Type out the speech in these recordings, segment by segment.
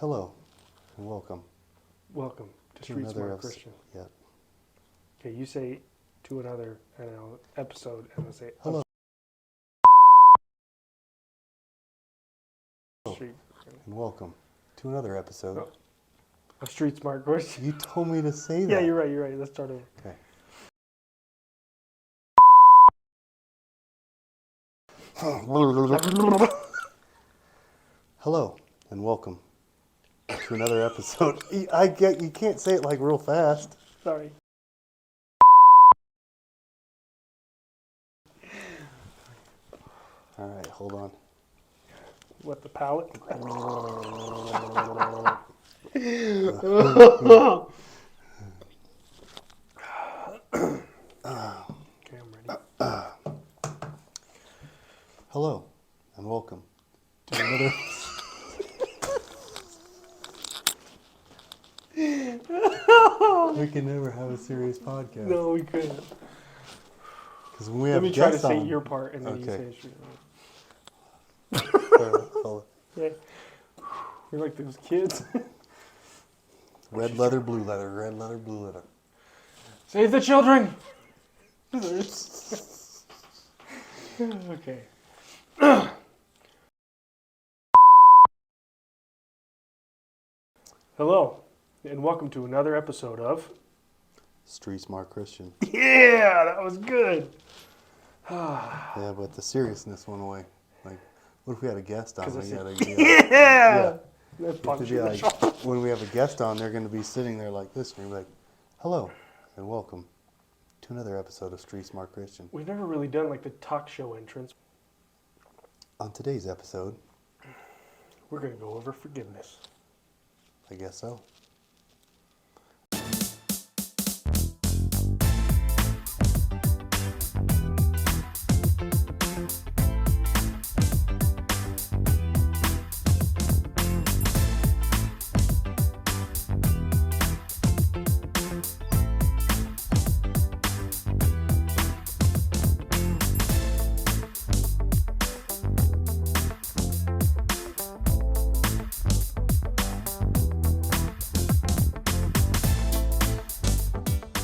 Hello, and welcome Welcome to Street another Smart episode. Christian. Yeah. Okay, you say to another episode, and I say Hello. Street, And welcome to another episode. Oh. of Street Smart Christian. You told me to say that. Yeah, you're right. You're right. Let's start over. Okay. Hello, and welcome to another episode. I get you can't say it like real fast. Sorry. All right, hold on. What, the palate? Okay, I'm ready. Hello, and welcome to another. We can never have a serious podcast. No, we couldn't. Because when we Let have me try to guests say on. your part, and then you Okay. say Street. Hold on. Yeah. You're like those kids. Red leather, blue leather, red leather, blue leather. Save the children. Okay. Hello, and welcome to another episode of. Street Smart Christian. Yeah, that was good. Yeah, but the seriousness went away. Like, what if we had a guest on? 'Cause I We said, gotta be like, Yeah. That's we have to punch be in the like, jaw. when we have a guest on, they're going to be sitting there like this, and you're like, hello, and welcome to another episode of Street Smart Christian. We've never really done like the talk show entrance. On today's episode, We're gonna go over forgiveness. I guess so.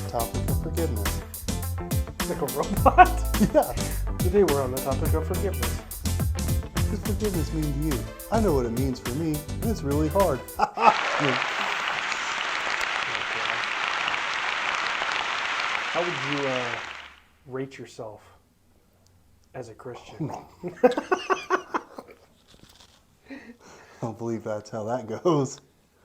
Topic of forgiveness. Like a robot. Yeah. Today we're on the topic of forgiveness. What does forgiveness mean to you? I know what it means for me, and it's really hard. How would you rate yourself as a Christian? I don't believe that's how that goes.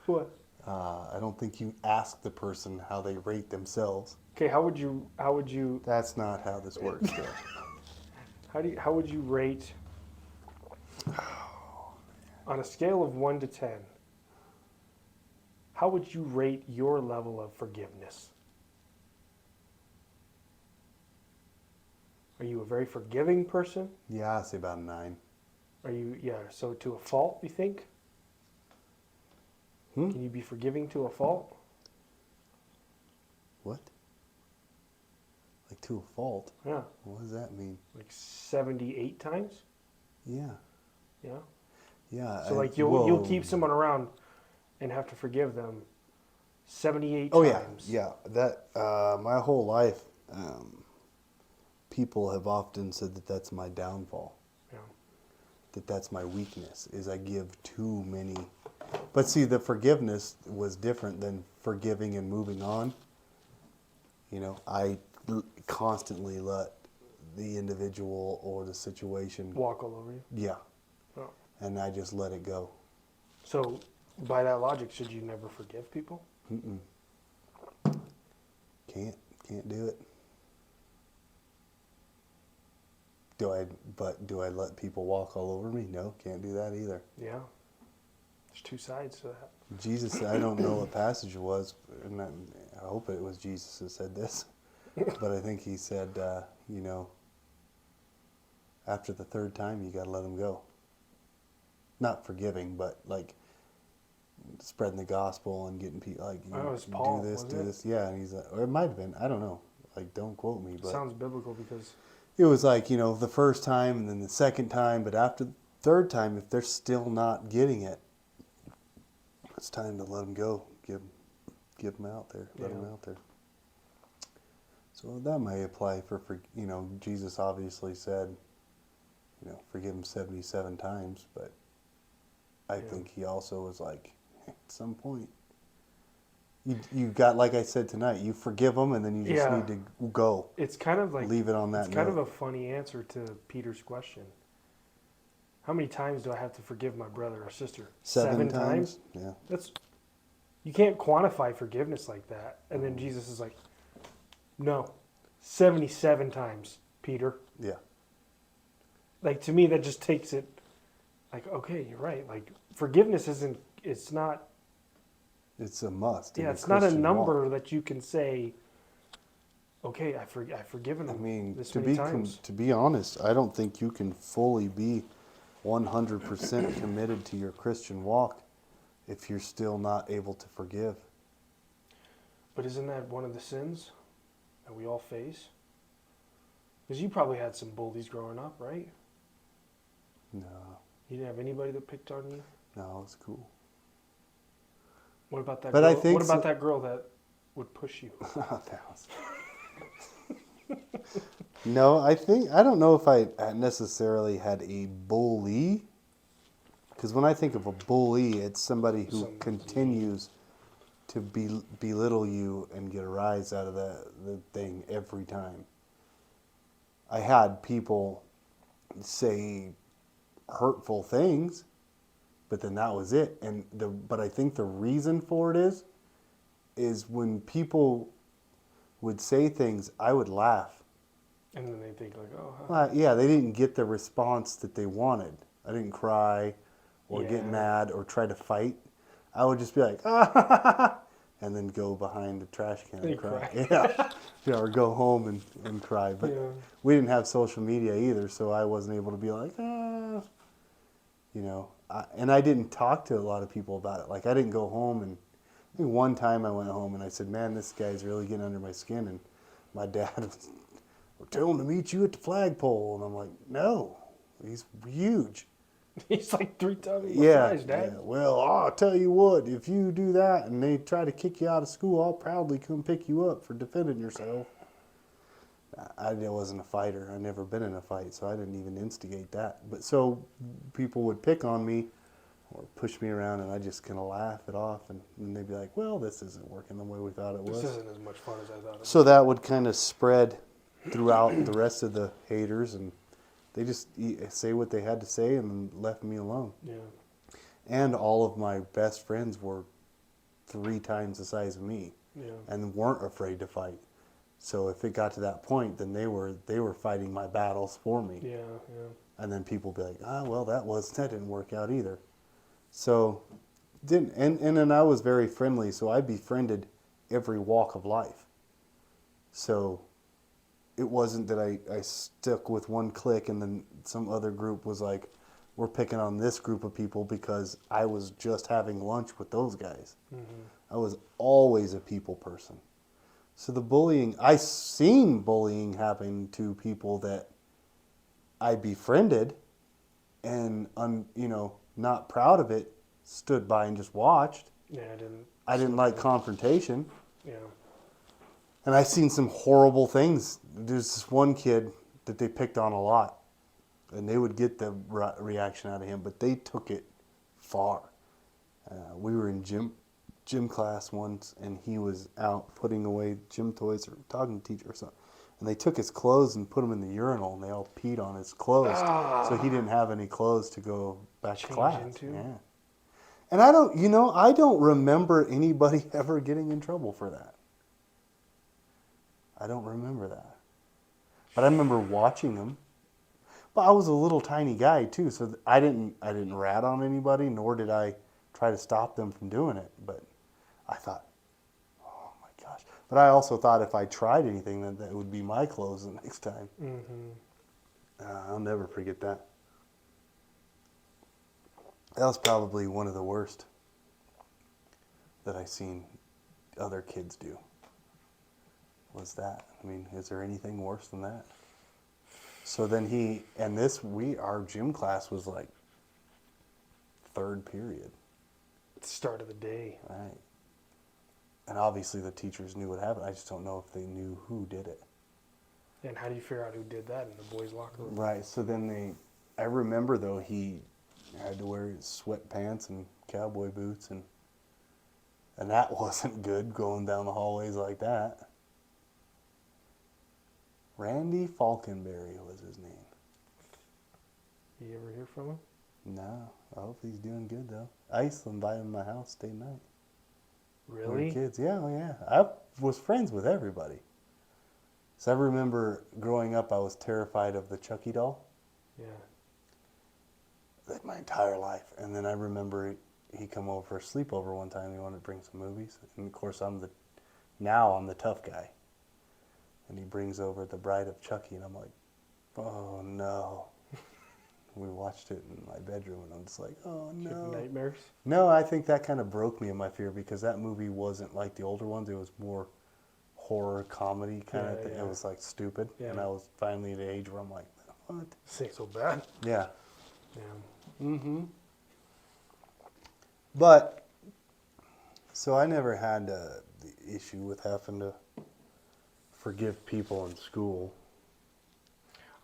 What? I don't think you ask the person how they rate themselves. Okay, how would you That's not how this works. Joe. how would you rate on a scale of 1 to 10? How would you rate your level of forgiveness? Are you a very forgiving person? Yeah, I'd say about a 9. Are you, so to a fault, you think? Hmm? Can you be forgiving to a fault? What? Like to a fault? Yeah. What does that mean? Like 78 times? Yeah. Yeah. Yeah. So like you'll keep someone around and have to forgive them 78 Oh times. yeah. That my whole life, people have often said that that's my downfall. Yeah. That's my weakness, is I give too many. But see, the forgiveness was different than forgiving and moving on. You know, I constantly let the individual or the situation, Walk all over you. yeah, Oh. and I just let it go. So by that logic, should you never forgive people? Mm-mm. Can't do it. Do I let people walk all over me? No, can't do that either. Yeah. There's two sides to that. Jesus, I don't know what passage it was, and I hope it was Jesus that said this, but I think he said, after the third time, you got to let them go. Not forgiving, but like spreading the gospel and getting people like, Oh, it was Paul, do this, wasn't do it? this. Yeah, and he's like, or it might have been, I don't know. Like, don't quote me, but Sounds biblical because it was like, the first time and then the second time, but after the third time, if they're still not getting it, it's time to let them go. Give them out there. Let them Yeah. out there. So that may apply for Jesus obviously said, forgive them 77 times, but I Yeah. think he also was like, at some point, you got, like I said tonight, you forgive them and then you just Yeah. need to go. It's kind of like Leave it on that it's kind of note. a funny answer to Peter's question. How many times do I have to forgive my brother or sister? 7 times? Yeah. That's you can't quantify forgiveness like that. And then Jesus is like, no, 77 times, Peter. Yeah. Like to me, that just takes it. Like, okay, you're right. Like forgiveness isn't. It's not. It's a must. In Yeah, a it's not a Christian number walk. that you can say. Okay, I've forgiven I him mean, this to many times. to be honest, I don't think you can fully be 100% committed to your Christian walk if you're still not able to forgive. But isn't that one of the sins that we all face? Because you probably had some bullies growing up, right? No, You didn't have anybody that picked on you. no, it's cool. What about that But girl? I think What about so- that girl that would push you? That was- No, I don't know if I necessarily had a bully. Because when I think of a bully, it's somebody who Some- continues to belittle you and get a rise out of the thing every time. I had people say hurtful things, but then that was it. But I think the reason for it is when people would say things, I would laugh. And then they think like, oh, huh. Well, yeah, they didn't get the response that they wanted. I didn't cry or get Yeah. mad or try to fight. I would just be like, ah, and then go behind the trash can and You cry. cry. Yeah, or go home and cry. But Yeah. we didn't have social media either, so I wasn't able to be like, ah, and I didn't talk to a lot of people about it. Like I didn't go home and I think one time I went home and I said, man, this guy's really getting under my skin. And my dad was, we're telling him to meet you at the flagpole. And I'm like, no, he's huge. He's like 3 times my Yeah, size, Dad. yeah. Well, I'll tell you what, if you do that and they try to kick you out of school, I'll proudly come pick you up for defending yourself. I wasn't a fighter. I'd never been in a fight, so I didn't even instigate that. But so people would pick on me or push me around, and I just kind of laugh it off, and they'd be like, well, this isn't working the way we thought it This was. isn't as much fun as I thought it was. So that would kind of spread throughout the rest of the haters, and they just say what they had to say and then left me alone. Yeah. And all of my best friends were 3 times the size of me Yeah. and weren't afraid to fight. So if it got to that point, then they were fighting my battles for me. Yeah. Yeah. And then people would be like, well, that didn't work out either. So and then I was very friendly, so I befriended every walk of life. So it wasn't that I stuck with one clique and then some other group was like, we're picking on this group of people because I was just having lunch with those guys. Mm-hmm. I was always a people person. So the bullying, I seen bullying happen to people that I befriended and, not proud of it, stood by and just watched. Yeah. I didn't like confrontation. Yeah. And I seen some horrible things. There's this one kid that they picked on a lot, and they would get the reaction out of him, but they took it far. We were in gym class once, and he was out putting away gym toys or talking to teacher or something. And they took his clothes and put them in the urinal, and they all peed on his clothes. So he didn't have any clothes to go back to Change class. into? Yeah. And I don't remember anybody ever getting in trouble for that. I don't remember that. But I remember watching them. But I was a little tiny guy too, so I didn't rat on anybody, nor did I try to stop them from doing it. But I thought, oh my gosh. But I also thought if I tried anything, that it would be my clothes the next time. Mm-hmm. I'll never forget that. That was probably one of the worst that I seen other kids do. Was that? I mean, is there anything worse than that? So then our gym class was like 3rd period. At the start of the day. Right. And obviously the teachers knew what happened. I just don't know if they knew who did it. And how do you figure out who did that in the boys' locker room? Right. So then I remember though, he had to wear his sweatpants and cowboy boots, and that wasn't good going down the hallways like that. Randy Falkenberry was his name. You ever hear from him? No, I hope he's doing good though. I used to invite him to my house, stay night. We were Really? kids, yeah, oh yeah. I was friends with everybody. So I remember growing up, I was terrified of the Chucky doll. Yeah. Like my entire life. And then I remember he come over for a sleepover one time. He wanted to bring some movies. And of course, I'm the tough guy. And he brings over The Bride of Chucky, and I'm like, oh no. We watched it in my bedroom, and I'm just like, oh You have no. nightmares? No, I think that kind of broke me in my fear, because that movie wasn't like the older ones. It was more horror comedy kind of Yeah, thing. yeah. It was like stupid. Yeah. And I was finally at the age where I'm like, what? This ain't so bad. Yeah. Yeah. Mm-hmm. But, so I never had the issue with having to forgive people in school.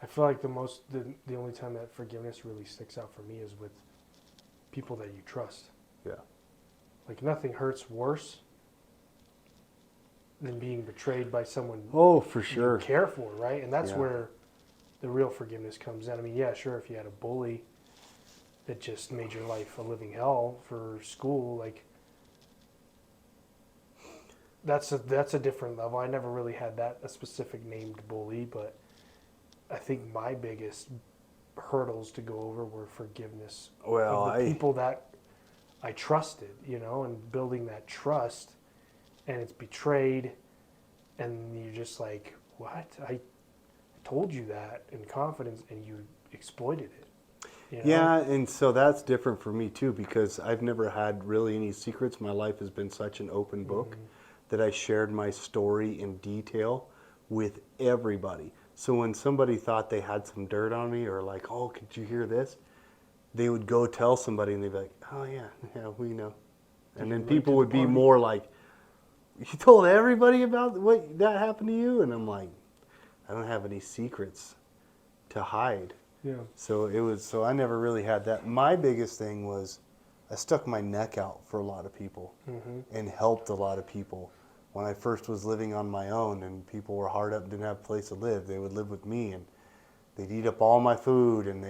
I feel like the only time that forgiveness really sticks out for me is with people that you trust. Yeah. Like nothing hurts worse than being betrayed by someone Oh, for you care for, right? And that's Yeah. where the real forgiveness comes in. I mean, yeah, sure, if you had a bully that just made your life a living hell for school, like that's a different level. I never really had a specific named bully, but I think my biggest hurdles to go over were forgiveness Well, of the people that I trusted, and building that trust, and it's betrayed, and you're just like, what? I told you that in confidence, and you exploited it. Yeah, and so that's different for me too, because I've never had really any secrets. My life has been such an open book that I shared my story in detail with everybody. So when somebody thought they had some dirt on me, or like, oh, could you hear this? They would go tell somebody, and they'd be like, oh yeah, we know. And then people would be more like, you told everybody about what that happened to you? And I'm like, I don't have any secrets to hide. Yeah. So I never really had that. My biggest thing was I stuck my neck out for a lot of people and helped a lot of people. When I first was living on my own and people were hard up and didn't have a place to live, they would live with me, and they'd eat up all my food, and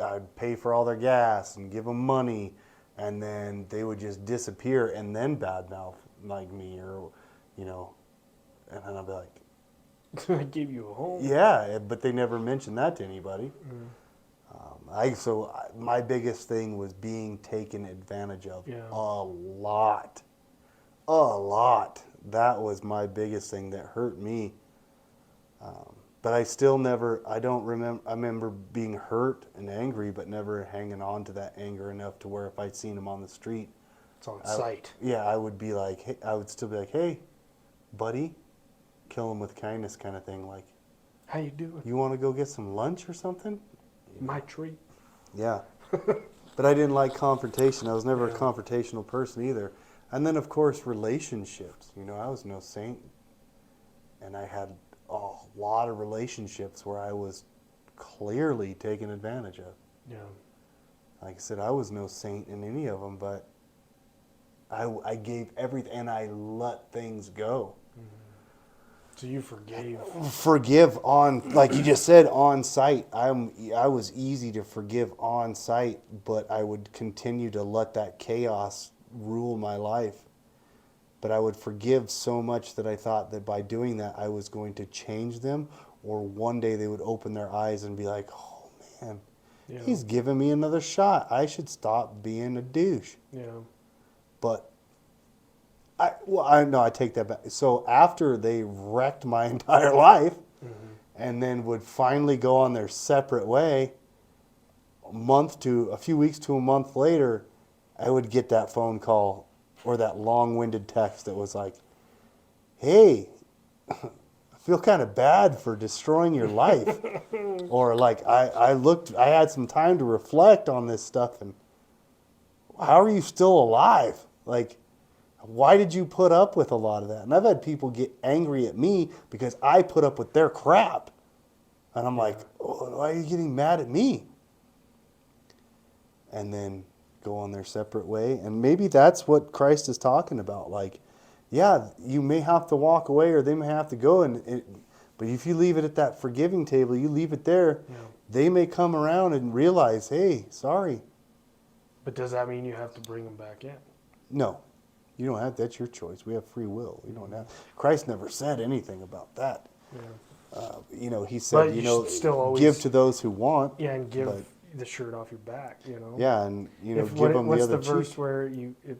I'd pay for all their gas and give them money, and then they would just disappear and then badmouth like me, or, and then I'd be like, I gave you a home. yeah, but they never mentioned that to anybody. My biggest thing was being taken advantage of a lot. That was my biggest thing that hurt me. But I remember being hurt and angry, but never hanging on to that anger enough to where if I'd seen him on the street, It's on sight. yeah, I would be like, hey, I would still be like, hey, buddy, kill him with kindness kind of thing. Like, How you doing? you want to go get some lunch or something? My treat. Yeah. But I didn't like confrontation. I was never a confrontational person either. And then, of course, relationships. I was no saint. And I had a lot of relationships where I was clearly taken advantage of. Yeah. Like I said, I was no saint in any of them, but I gave everything, and I let things go. So you forgave. Forgive like you just said, on sight. I was easy to forgive on sight, but I would continue to let that chaos rule my life. But I would forgive so much that I thought that by doing that, I was going to change them, or one day they would open their eyes and be like, oh man, he's giving me another shot. I should stop being a douche. Yeah. But I take that back. So after they wrecked my entire life, and then would finally go on their separate way, a few weeks to a month later, I would get that phone call or that long-winded text that was like, hey, I feel kind of bad for destroying your life. Or like, I had some time to reflect on this stuff, and how are you still alive? Like, why did you put up with a lot of that? And I've had people get angry at me because I put up with their crap. And I'm like, oh, why are you getting mad at me? And then go on their separate way. And maybe that's what Christ is talking about. Like, yeah, you may have to walk away or they may have to go. But if you leave it at that forgiving table, you leave it there, Yeah. they may come around and realize, hey, sorry. But does that mean you have to bring them back in? No, you don't have. That's your choice. We have free will. We don't have. Christ never said anything about that. Yeah. He said, But you should still always give to those who want. Yeah, and give but, the shirt off your back. yeah, and If give them the what's other the verse cheek. where if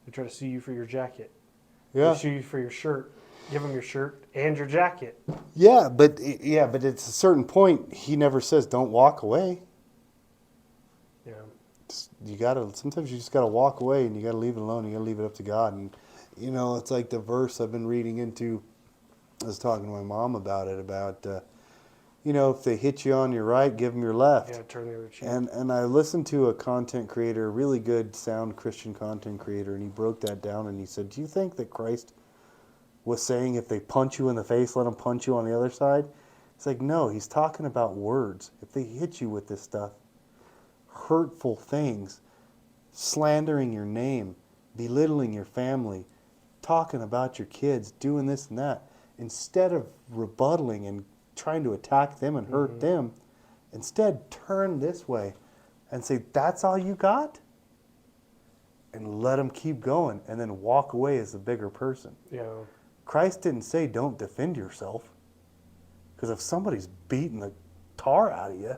they try to sue you for your jacket, Yeah, they sue you for your shirt, give them your shirt and your jacket. but it's a certain point. He never says don't walk away. Yeah. Sometimes you just gotta walk away and you gotta leave it alone. You gotta leave it up to God. And it's like the verse I've been reading into. I was talking to my mom about it. About if they hit you on your right, give them your left. Yeah, turn the other cheek. And I listened to a content creator, a really good sound Christian content creator, and he broke that down and he said, "Do you think that Christ was saying if they punch you in the face, let them punch you on the other side?" It's like, no, he's talking about words. If they hit you with this stuff, hurtful things, slandering your name, belittling your family, talking about your kids, doing this and that, instead of rebuttaling and trying to attack them and hurt them, instead turn this way and say, that's all you got? And let them keep going and then walk away as the bigger person. Yeah. Christ didn't say don't defend yourself. Because if somebody's beating the tar out of you,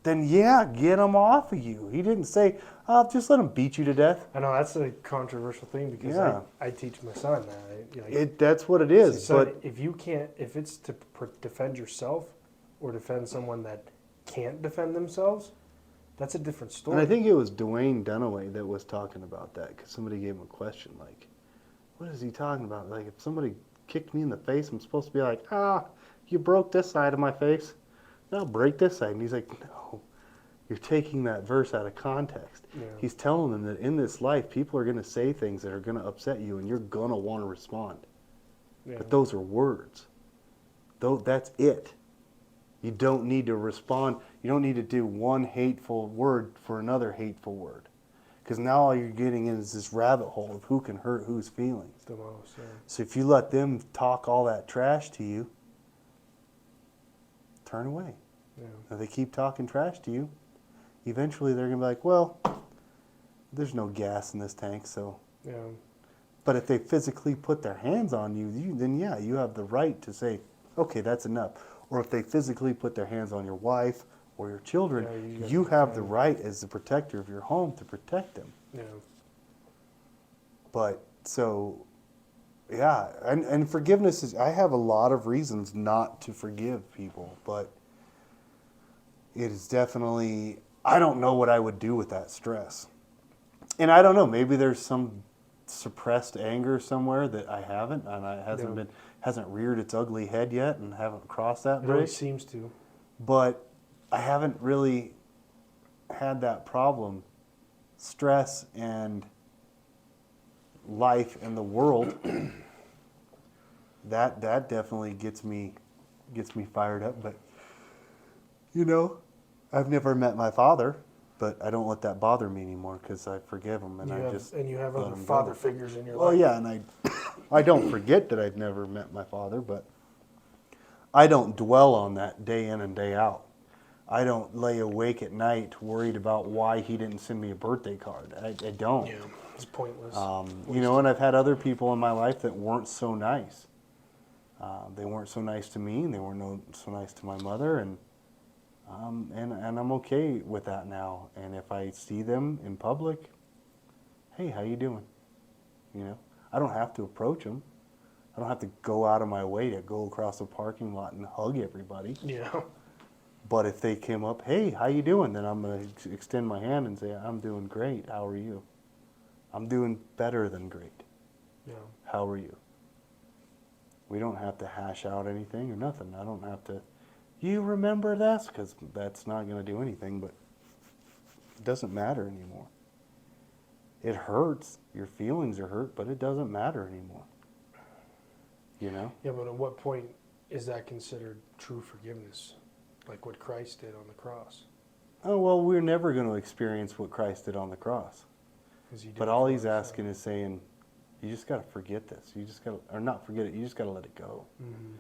then yeah, get them off of you. He didn't say, oh, just let them beat you to death. I know that's a controversial thing because Yeah. I teach my son that. That's what it is. So But if it's to defend yourself or defend someone that can't defend themselves, that's a different story. and I think it was Dwayne Dunaway that was talking about that because somebody gave him a question like, what is he talking about? Like, if somebody kicked me in the face, I'm supposed to be like, you broke this side of my face. Now break this side. And he's like, no, you're taking that verse out of context. Yeah. He's telling them that in this life, people are going to say things that are going to upset you, and you're going to want to respond. Yeah. But those are words. That's it. You don't need to respond. You don't need to do one hateful word for another hateful word. Because now all you're getting is this rabbit hole of who can hurt whose feelings. The most. Yeah. So if you let them talk all that trash to you, turn away. Yeah. If they keep talking trash to you, eventually they're going to be like, well, there's no gas in this tank, so. Yeah. But if they physically put their hands on you, then yeah, you have the right to say, okay, that's enough. Or if they physically put their hands on your wife or your children, Yeah, you have the right as the protector of your home to protect them. Yeah. But so, yeah, and forgiveness is, I have a lot of reasons not to forgive people, but it is definitely, I don't know what I would do with that stress. And I don't know, maybe there's some suppressed anger somewhere that I haven't, and I hasn't reared its ugly head yet and haven't crossed that It bridge. always seems to. But I haven't really had that problem. Stress and life and the world, that definitely gets me fired up. But I've never met my father, but I don't let that bother me anymore because I forgive him and You have let other him father go. figures in your Well, life. yeah, and I don't forget that I've never met my father, but I don't dwell on that day in and day out. I don't lay awake at night worried about why he didn't send me a birthday card. I don't. Yeah, it's pointless. And I've had other people in my life that weren't so nice. They weren't so nice to me, and they weren't so nice to my mother, and I'm okay with that now. And if I see them in public, hey, how you doing? I don't have to approach them. I don't have to go out of my way to go across the parking lot and hug everybody. Yeah. But if they came up, hey, how you doing? Then I'm going to extend my hand and say, I'm doing great. How are you? I'm doing better than great. Yeah. How are you? We don't have to hash out anything or nothing. I don't have to, you remember this? Because that's not going to do anything, but it doesn't matter anymore. It hurts. Your feelings are hurt, but it doesn't matter anymore. You know? Yeah, but at what point is that considered true forgiveness? Like what Christ did on the cross? Oh, well, we're never going to experience what Christ did on the cross. 'Cause he did But it all for he's us, asking is saying, you just got to forget this. You just got to, or not forget it, you just got to let it go. Mhm.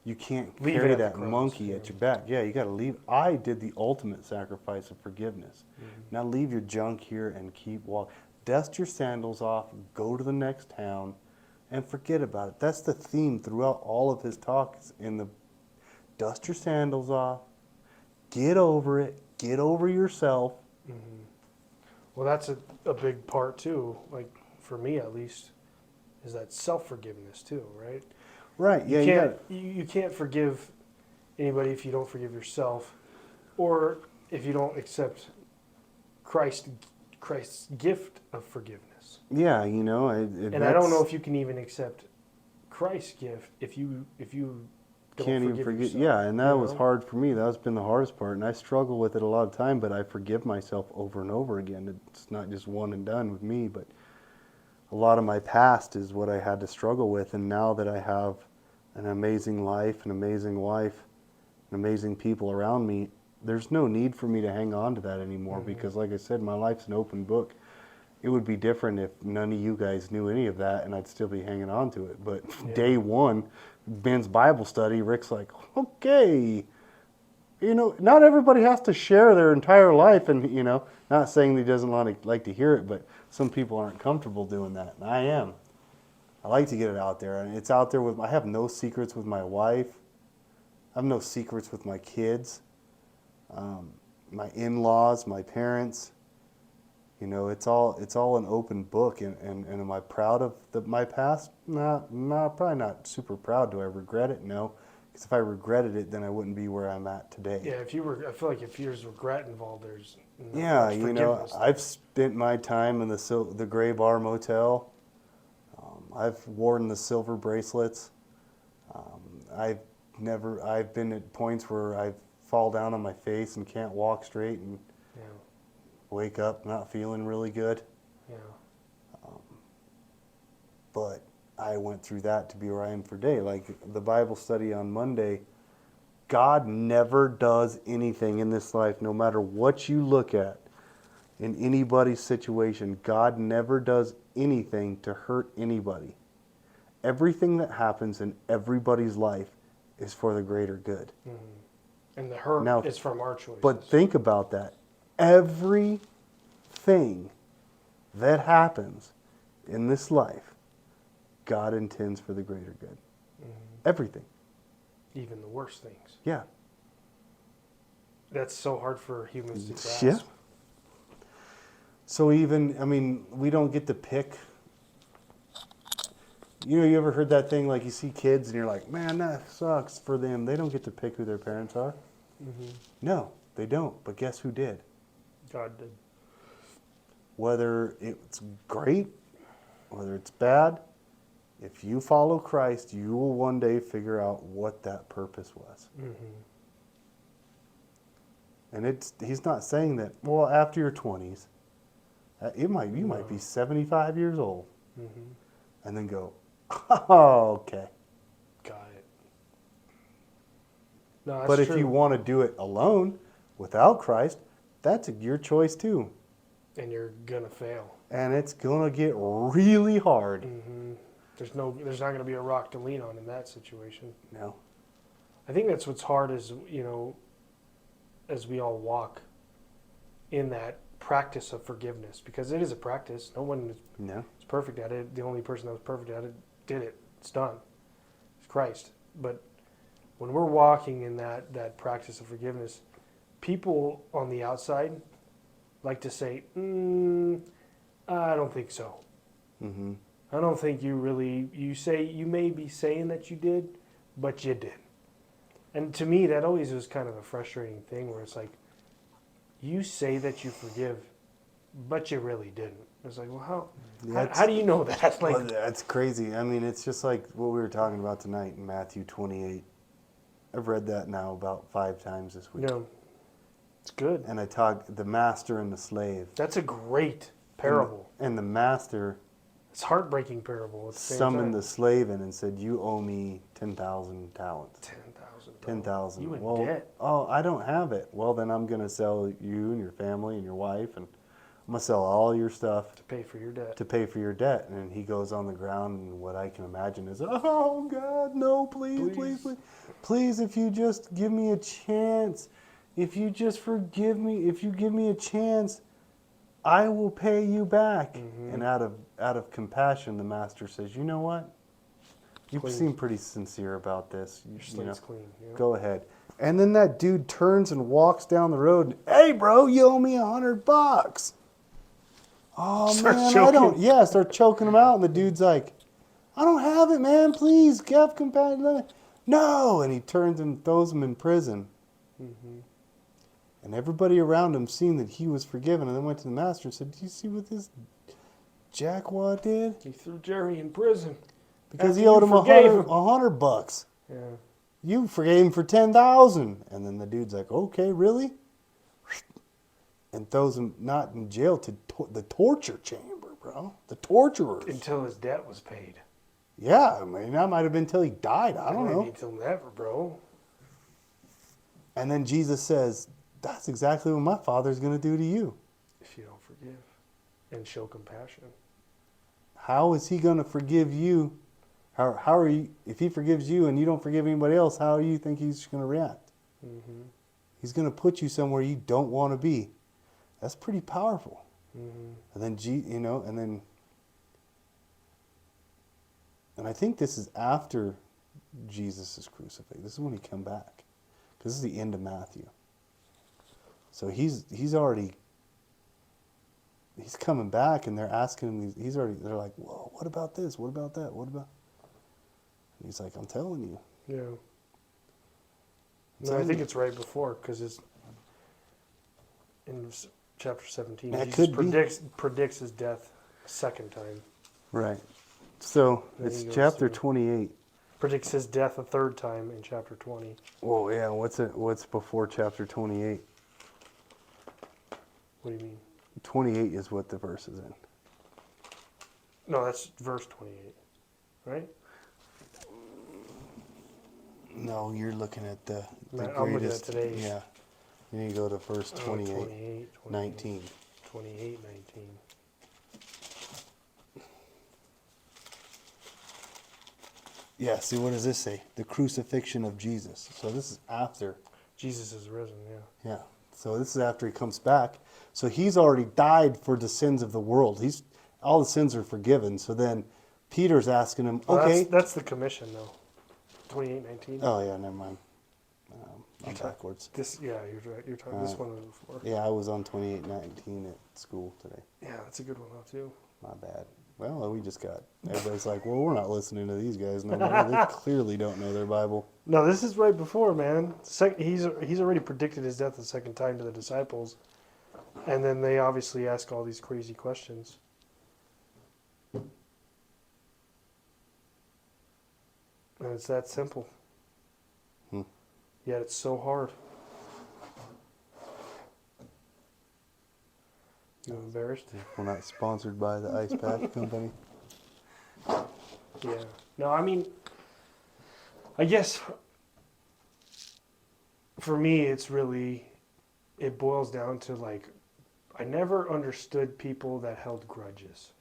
You can't Leave it carry at the that cross, monkey yeah. at your back. Yeah, you got to leave. I did the ultimate sacrifice of forgiveness. Mhm. Now leave your junk here and keep walking. Dust your sandals off, go to the next town, and forget about it. That's the theme throughout all of his talks in the dust your sandals off, get over it, get over yourself. Mhm. Well, that's a big part too. Like for me, at least, is that self forgiveness too, right? Right, yeah, You you can't got you can't forgive anybody if you don't forgive yourself, or if you don't accept Christ's gift of forgiveness. yeah, you know, And I don't know if you can even accept Christ's gift if you don't can't even forgive forget. yourself. Yeah, and that you was know? hard for me. That's been the hardest part, and I struggle with it a lot of time. But I forgive myself over and over again. It's not just one and done with me, but a lot of my past is what I had to struggle with. And now that I have an amazing life, an amazing wife, and amazing people around me, there's no need for me to hang on to that anymore. Mhm. Because, like I said, my life's an open book. It would be different if none of you guys knew any of that and I'd still be hanging on to it. But Yeah. day one, Ben's Bible study, Rick's like, okay, you know, not everybody has to share their entire life. And, you know, not saying that he doesn't like to hear it, but some people aren't comfortable doing that. And I am. I like to get it out there. And it's out there with, I have no secrets with my wife. I have no secrets with my kids, my in-laws, my parents. You know, it's all an open book, and am I proud of my past? Probably not super proud. Do I regret it? No, because if I regretted it, then I wouldn't be where I'm at today. Yeah, I feel like if there's regret involved, there's not Yeah, much you know, forgiveness. I've spent my time in the Gray Bar Motel. I've worn the silver bracelets. I've been at points where I fall down on my face and can't walk straight and Yeah, wake up not feeling really good. yeah. But I went through that to be where I am today. Like the Bible study on Monday, God never does anything in this life, no matter what you look at in anybody's situation. God never does anything to hurt anybody. Everything that happens in everybody's life is for the greater good. Mhm. And the hurt Now, is from our choices. But think about that. Everything that happens in this life, God intends for the greater good. Mhm. Everything. Even the worst things. Yeah. That's so hard for humans to grasp. Yeah. So even, I mean, we don't get to pick. You know, you ever heard that thing like you see kids and you're like, man, that sucks for them. They don't get to pick who their parents are. Mhm. No, they don't. But guess who did? God did. Whether it's great, whether it's bad, if you follow Christ, you will one day figure out what that purpose was. Mhm. And he's not saying that, well, after your 20s, you might be 75 years old Mhm. and then go, oh, okay. Got it. No, that's But if true. you want to do it alone without Christ, that's your choice too. And you're gonna fail. And it's going to get really hard. Mm-hmm. There's not going to be a rock to lean on in that situation. No. I think that's what's hard is, you know, as we all walk in that practice of forgiveness, because it is a practice. No one No. is perfect at it. The only person that was perfect at it did it. It's done. It's Christ. But when we're walking in that practice of forgiveness, people on the outside like to say, I don't think so. Mm-hmm. I don't think you may be saying that you did, but you did. And to me, that always was kind of a frustrating thing where it's like, you say that you forgive, but you really didn't. It's like, well, how do you know that? Like, Well, that's crazy. I mean, it's just like what we were talking about tonight in Matthew 28. I've read that now about 5 times this week. no, it's good. And I talked the master and the slave. That's a great parable. And the master It's heartbreaking parable at the same summoned time. the slave in and said, "You owe me 10,000 talents." 10,000. 10,000. You in Well, debt. oh, I don't have it. Well, then I'm going to sell you and your family and your wife, and I'm going to sell all your stuff To pay for your debt. to pay for your debt. And he goes on the ground, and what I can imagine is, "Oh, God, no, please, please, Please. please. Please, if you just give me a chance, if you just forgive me, if you give me a chance, I will pay you back." Mhm. And out of compassion, the master says, "You know what? You Clean. seem pretty sincere about this. Your You know, slate's clean. You know? go ahead." And then that dude turns and walks down the road. And, "Hey, bro, you owe me $100." Oh Starts man, I choking. don't. Yeah, start choking him out, and the dude's like, "I don't have it, man. Please, have compassion." No, and he turns and throws him in prison. Mhm. And everybody around him, seeing that he was forgiven, and then went to the master and said, "Do you see what this jackwad did?" He threw Jerry in prison. Because After he owed you him forgave him. $100. Yeah. You forgave him for 10,000. And then the dude's like, "Okay, really?" And throws him not in jail to the torture chamber, bro. The torturers. Until his debt was paid. Yeah, I mean, that might have been till he died. I don't Maybe know. until never, bro. And then Jesus says, "That's exactly what my Father's going to do to you." If you don't forgive and show compassion. How is he going to forgive you? How are you, if he forgives you and you don't forgive anybody else, how do you think he's going to react? Mm-hmm. He's going to put you somewhere you don't want to be. That's pretty powerful. Mm-hmm. And then, and I think this is after Jesus is crucified. This is when he come back. Because this is the end of Matthew. So he's coming back, and they're asking him, they're like, "Whoa, what about this? What about that? What about?" And he's like, "I'm telling you." Yeah. I'm No, I telling think you. it's right before, because it's in chapter 17. That Jesus could be. predicts his death a second time. Right. So Then it's he goes chapter through. 28. Predicts his death a third time in chapter 20. Oh yeah, what's before chapter 28? What do you mean? 28 is what the verse is in. No, that's verse 28, right? No, you're looking at the I'm looking at greatest. today's. Yeah. You need to go to verse 28, 28, 19. 28, 19. Yeah, see, what does this say? The crucifixion of Jesus. So this is after. Jesus is risen, yeah. Yeah. So this is after he comes back. So he's already died for the sins of the world. All the sins are forgiven. So then Peter's asking him, Well, "Okay." That's the commission, though. 28, 19. Oh yeah, never mind. I'm You're ta- backwards. This, yeah, you're right. You're talking. This one was before. Yeah, I was on 28:19 at school today. Yeah, that's a good one, though, too. My bad. Well, everybody's like, "Well, we're not listening to these guys no more. They clearly don't know their Bible." No, this is right before, man. He's already predicted his death the second time to the disciples, and then they obviously ask all these crazy questions. And it's that simple. Hmm. Yet it's so hard. You embarrassed? We're not sponsored by the Ice Pack Company. Yeah. No, I mean, I guess for me, it boils down to like, I never understood people that held grudges.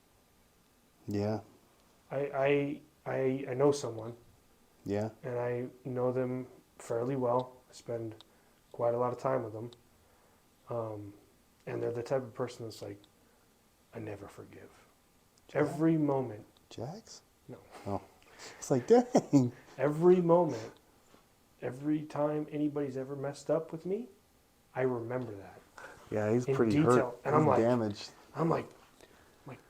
Yeah, I know someone, yeah, and I know them fairly well. I spend quite a lot of time with them. And they're the type of person that's like, I never forgive. Every moment. Jax? No. Oh, it's like, dang. Every moment, every time anybody's ever messed up with me, I remember that. Yeah, he's In pretty detail. hurt. And He's I'm like- damaged. I'm like,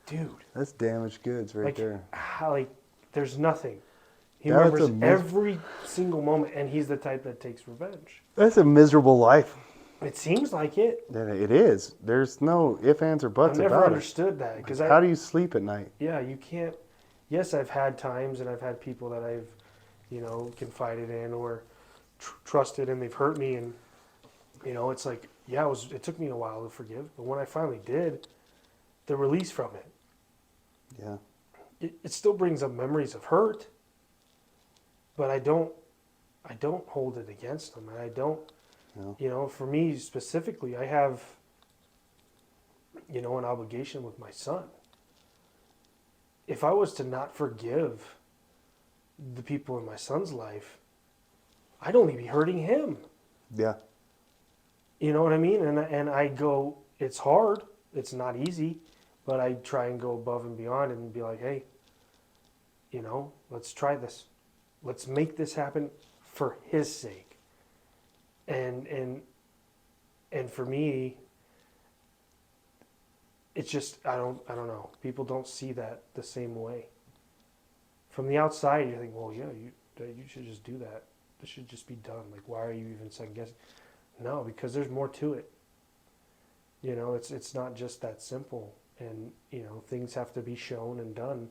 dude, That's damaged goods right like, there. how, like, there's nothing. He That's remembers a every single moment, and he's the type that takes revenge. That's a miserable life. It seems like it. That it is. There's no ifs, ands, or I've buts never about it. understood that because How do you sleep at night? yeah, you can't. Yes, I've had times, and I've had people that I've, confided in or trusted, and they've hurt me, and it's like, yeah, it took me a while to forgive, but when I finally did, the release from it. Yeah. It still brings up memories of hurt, but I don't hold it against them, and I don't. No. You know, for me specifically, I have, you know, an obligation with my son. If I was to not forgive the people in my son's life, I'd only be hurting him. Yeah. You know what I mean? And I go, it's hard, it's not easy, but I try and go above and beyond and be like, hey, you know, let's try this. Let's make this happen for his sake. And for me, it's just I don't know. People don't see that the same way. From the outside, you think, well, yeah, you should just do that. This should just be done. Like, why are you even second guessing? No, because there's more to it. You know, it's not just that simple. And, you know, things have to be shown and done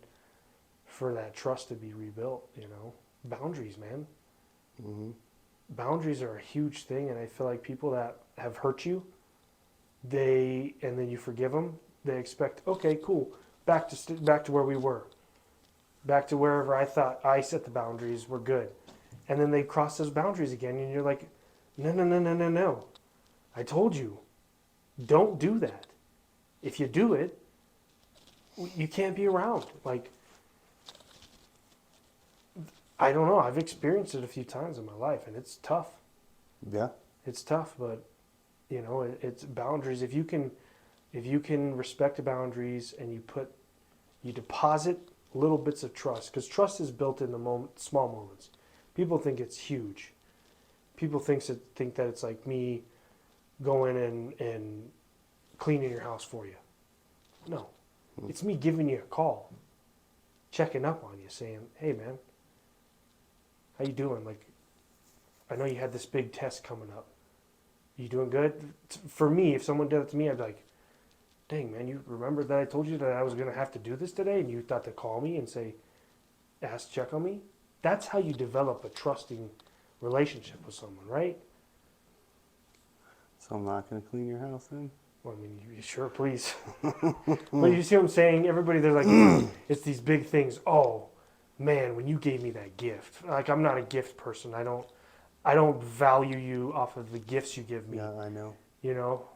for that trust to be rebuilt, you know. Boundaries, man. Mm-hmm. Boundaries are a huge thing, and I feel like people that have hurt you, and then you forgive them, they expect, okay, cool, back to where we were. Back to wherever I thought I set the boundaries, we're good. And then they cross those boundaries again, and you're like, no. I told you, don't do that. If you do it, you can't be around. Like, I don't know. I've experienced it a few times in my life, and it's tough. Yeah. It's tough, but you know, it's boundaries. If you can respect the boundaries and you deposit little bits of trust, because trust is built in the small moments. People think it's huge. People think that it's like me going and cleaning your house for you. No, it's me giving you a call, checking up on you, saying, "Hey, man, how you doing? Like, I know you had this big test coming up. You doing good?" For me, if someone did it to me, I'd be like, "Dang, man, you remember that I told you that I was going to have to do this today, and you thought to call me and check on me?" That's how you develop a trusting relationship with someone, right? So I'm not going to clean your house then? Well, I mean, sure, please. But you see what I'm saying? Everybody, they're like, it's these big things. Oh, man, when you gave me that gift. Like, I'm not a gift person. I don't value you off of the gifts you give me. Yeah, I know. You know?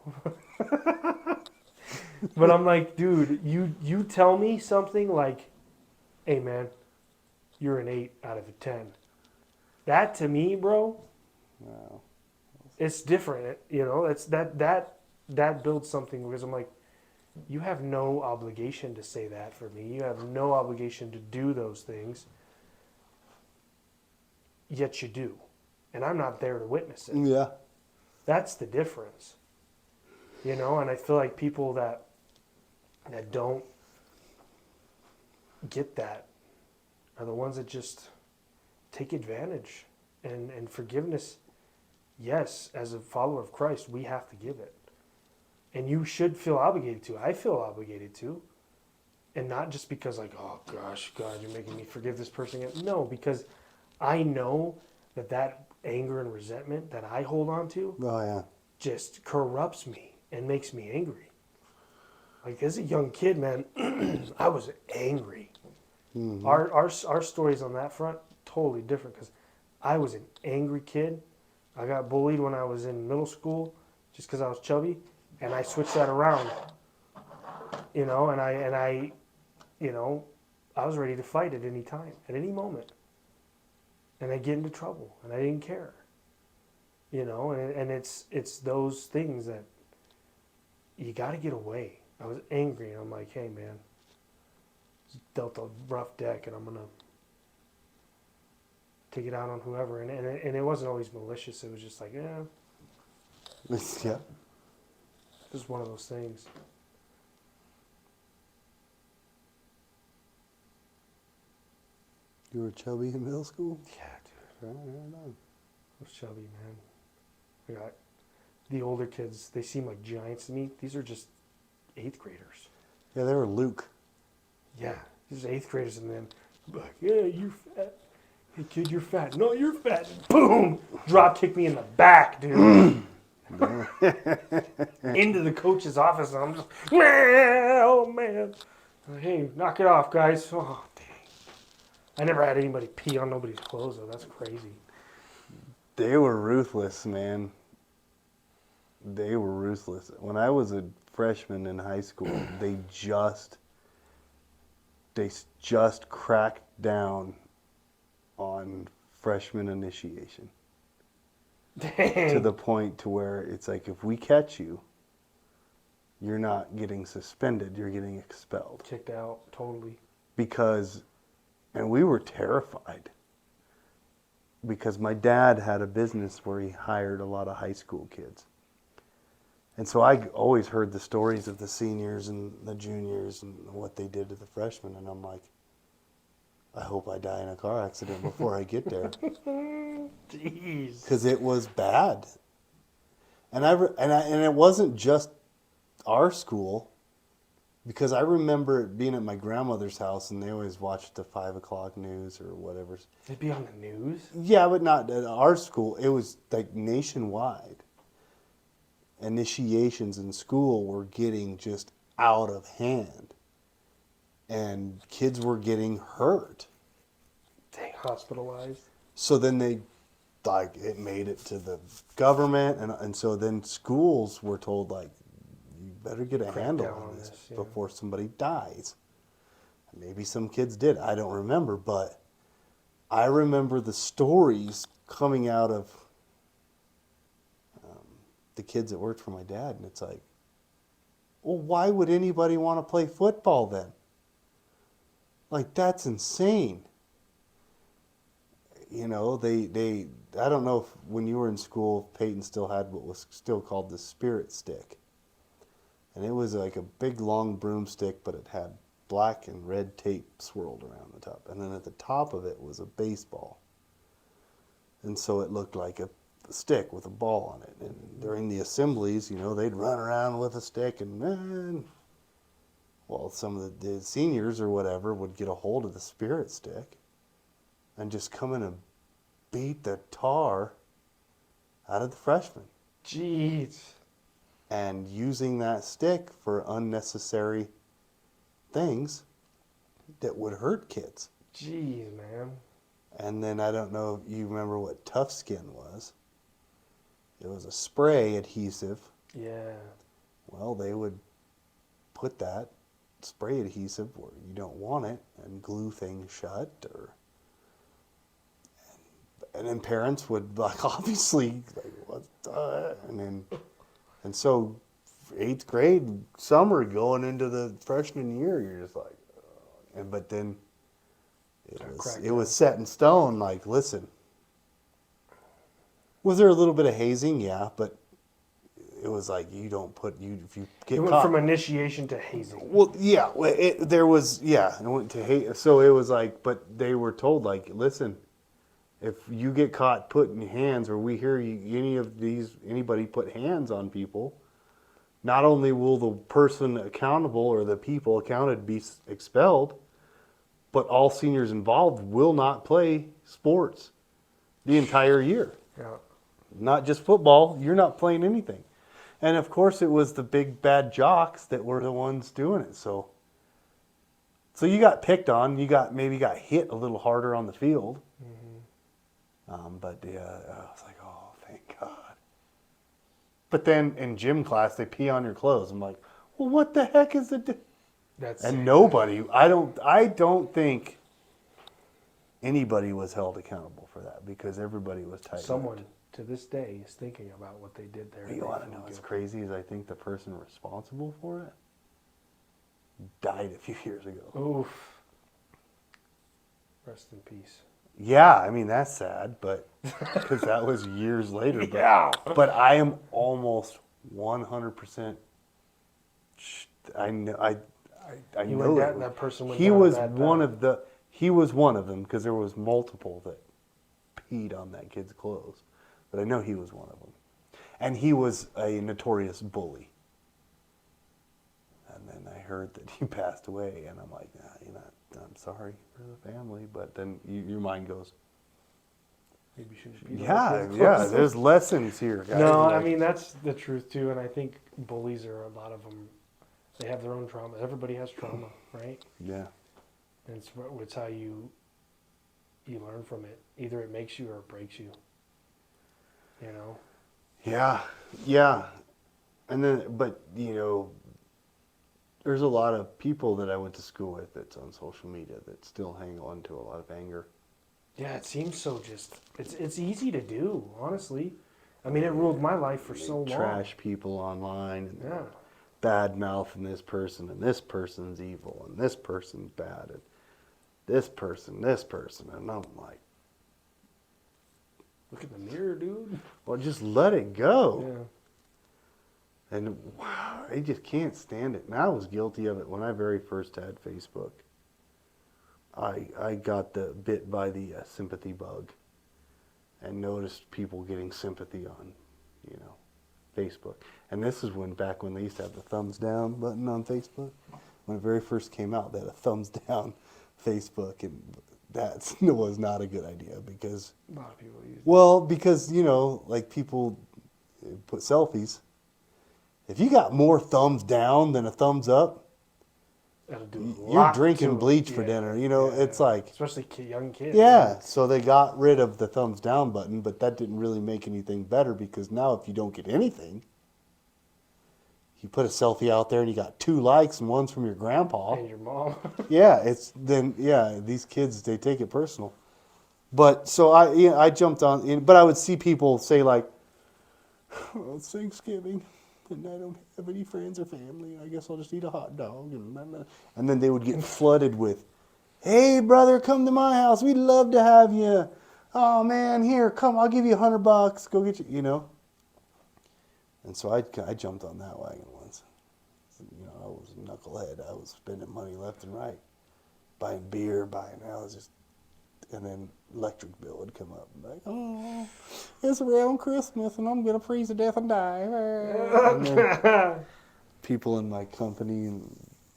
But I'm like, dude, you tell me something like, hey, man, you're an 8 out of a 10. That to me, bro, Wow. it's different. You know, it's that builds something, because I'm like, you have no obligation to say that for me. You have no obligation to do those things. Yet you do. And I'm not there to witness it. Yeah. That's the difference. You know, and I feel like people that don't get that are the ones that just take advantage. And forgiveness, yes, as a follower of Christ, we have to give it. And you should feel obligated to. I feel obligated to. And not just because, like, oh, gosh, God, you're making me forgive this person again. No, because I know that anger and resentment that I hold on to Oh, yeah. just corrupts me and makes me angry. Like, as a young kid, man, I was angry. Mm-hmm. Our stories on that front, totally different, because I was an angry kid. I got bullied when I was in middle school just because I was chubby, and I switched that around. You know, and I, you know, I was ready to fight at any time, at any moment. And I get into trouble, and I didn't care. You know, and it's those things that you got to get away. I was angry, and I'm like, hey, man, dealt a rough deck, and I'm going to take it out on whoever. And it wasn't always malicious. It was just like, yeah, Yeah. just one of those things. You were chubby in middle school? Yeah, dude. Right on. I was chubby, man. I got the older kids, they seem like giants to me. These are just 8th graders. Yeah, they were Luke. Yeah, these are 8th graders, and then, like, yeah, you're fat. Hey, kid, you're fat. No, you're fat. Boom! Drop kick me in the back, dude. into the coach's office, and I'm just, oh man. Like, hey, knock it off, guys. Oh, dang. I never had anybody pee on nobody's clothes, though. That's crazy. They were ruthless, man. They were ruthless. When I was a freshman in high school, they just cracked down on freshman initiation Dang. to the point to where it's like, if we catch you, you're not getting suspended, you're getting expelled. Kicked out, totally. Because, and we were terrified, because my dad had a business where he hired a lot of high school kids. And so I always heard the stories of the seniors and the juniors and what they did to the freshmen. And I'm like, I hope I die in a car accident before I get there. Jeez. Because it was bad. And it wasn't just our school. Because I remember it being at my grandmother's house, and they always watched the 5 o'clock news or whatever. They'd be on the news? Yeah, but not at our school. It was like nationwide. Initiations in school were getting just out of hand. And kids were getting hurt. Dang, hospitalized. So then it made it to the government. And so then schools were told, like, you better get a Crack handle down on on this this, yeah. before somebody dies. Maybe some kids did. I don't remember. But I remember the stories coming out of the kids that worked for my dad. And it's like, well, why would anybody want to play football then? Like, that's insane. You know, I don't know if when you were in school, Peyton still had what was still called the spirit stick. And it was like a big long broomstick, but it had black and red tape swirled around the top. And then at the top of it was a baseball. And so it looked like a stick with a ball on it. And during the assemblies, you know, they'd run around with a stick and well, some of the seniors or whatever would get a hold of the spirit stick and just come in and beat the tar out of the freshmen. Jeez. And using that stick for unnecessary things that would hurt kids. Jeez, man. And then I don't know if you remember what Tough Skin was. It was a spray adhesive. Yeah. Well, they would put that spray adhesive where you don't want it and glue things shut, and then parents would, like, obviously, like, what the, and so 8th grade summer going into the freshman year, you're just like, but then it was set in stone, like, listen. Was there a little bit of hazing? Yeah, but it was like, if you get It went caught. from initiation to hazing. Well, yeah, it went to hate. So it was like, but they were told, like, listen, if you get caught putting hands, or we hear anybody put hands on people, not only will the person accountable or the people accounted be expelled, but all seniors involved will not play sports the entire year. Yeah. Not just football, you're not playing anything. And of course it was the big bad jocks that were the ones doing it. So you got picked on, maybe got hit a little harder on the field. Mm-hmm. But yeah, I was like, oh, thank God. But then in gym class, they pee on your clothes. I'm like, well, what the heck is it? And nobody, I don't think anybody was held accountable for that, because everybody was tight. Someone to this day is thinking about what they did there. You want to know what's crazy is I think the person responsible for it died a few years ago. Oof. Rest in peace. Yeah, I mean, that's sad, but because that was years later. But, Yeah. But I am almost 100%. I know. I He know went down, that person went he down was a bad one path. of the. He was one of them, because there was multiple that peed on that kid's clothes, but I know he was one of them, and he was a notorious bully. And then I heard that he passed away, and I'm like, I'm sorry for the family, but then your mind goes, maybe you shouldn't be to Yeah, our kids yeah. close. There's lessons here, guys. No, I Like, mean that's the truth too, and I think bullies are a lot of them. They have their own trauma. Everybody has trauma, right? yeah, And it's how you learn from it. Either it makes you or it breaks you. You know. yeah, yeah. And then, but there's a lot of people that I went to school with that's on social media that still hang on to a lot of anger. Yeah, it seems so. It's easy to do, honestly. I mean, it ruled my life for They so long. trash people online and Yeah. bad mouthing this person, and this person's evil, and this person's bad, and this person, and I'm like, Look in the mirror, dude. well, just let it go. Yeah. And wow, I just can't stand it. And I was guilty of it when I very first had Facebook. I got bit by the sympathy bug, and noticed people getting sympathy on, Facebook. And this is back when they used to have the thumbs down button on Facebook. When it very first came out, they had a thumbs down Facebook, and that was not a good idea because, A lot of people use it. well, because like people put selfies. If you got more thumbs down than a thumbs up, That'll do a you're lot drinking to it. bleach for Yeah. dinner. Yeah, It's yeah. like, especially young kids. yeah. So they got rid of the thumbs down button, but that didn't really make anything better because now if you don't get anything, you put a selfie out there and you got 2 likes and one's from your grandpa. And your mom. These kids, they take it personal. But so I jumped on, but I would see people say like, oh, it's Thanksgiving and I don't have any friends or family. I guess I'll just eat a hot dog. And then they would get flooded with, hey, brother, come to my house. We'd love to have you. Oh, man, here, come. I'll give you $100. Go get you. And so I jumped on that wagon once. I was a knucklehead. I was spending money left and right, buying beer, and then electric bill would come up. Like, oh, it's around Christmas, and I'm gonna freeze to death and die. And then people in my company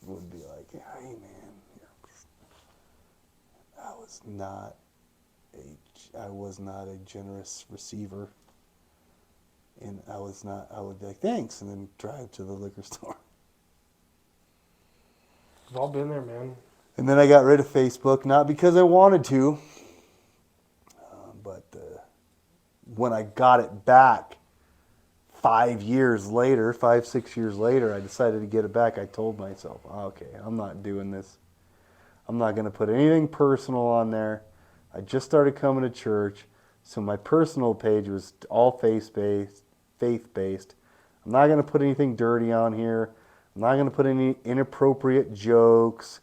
would be like, "Hey, man, I was not a generous receiver." And I would be like, thanks, and then drive to the liquor store. We've all been there, man. And then I got rid of Facebook, not because I wanted to, but when I got it back 5, 6 years later, I decided to get it back. I told myself, okay, I'm not doing this. I'm not going to put anything personal on there. I just started coming to church, so my personal page was all faith-based. I'm not going to put anything dirty on here. I'm not going to put any inappropriate jokes.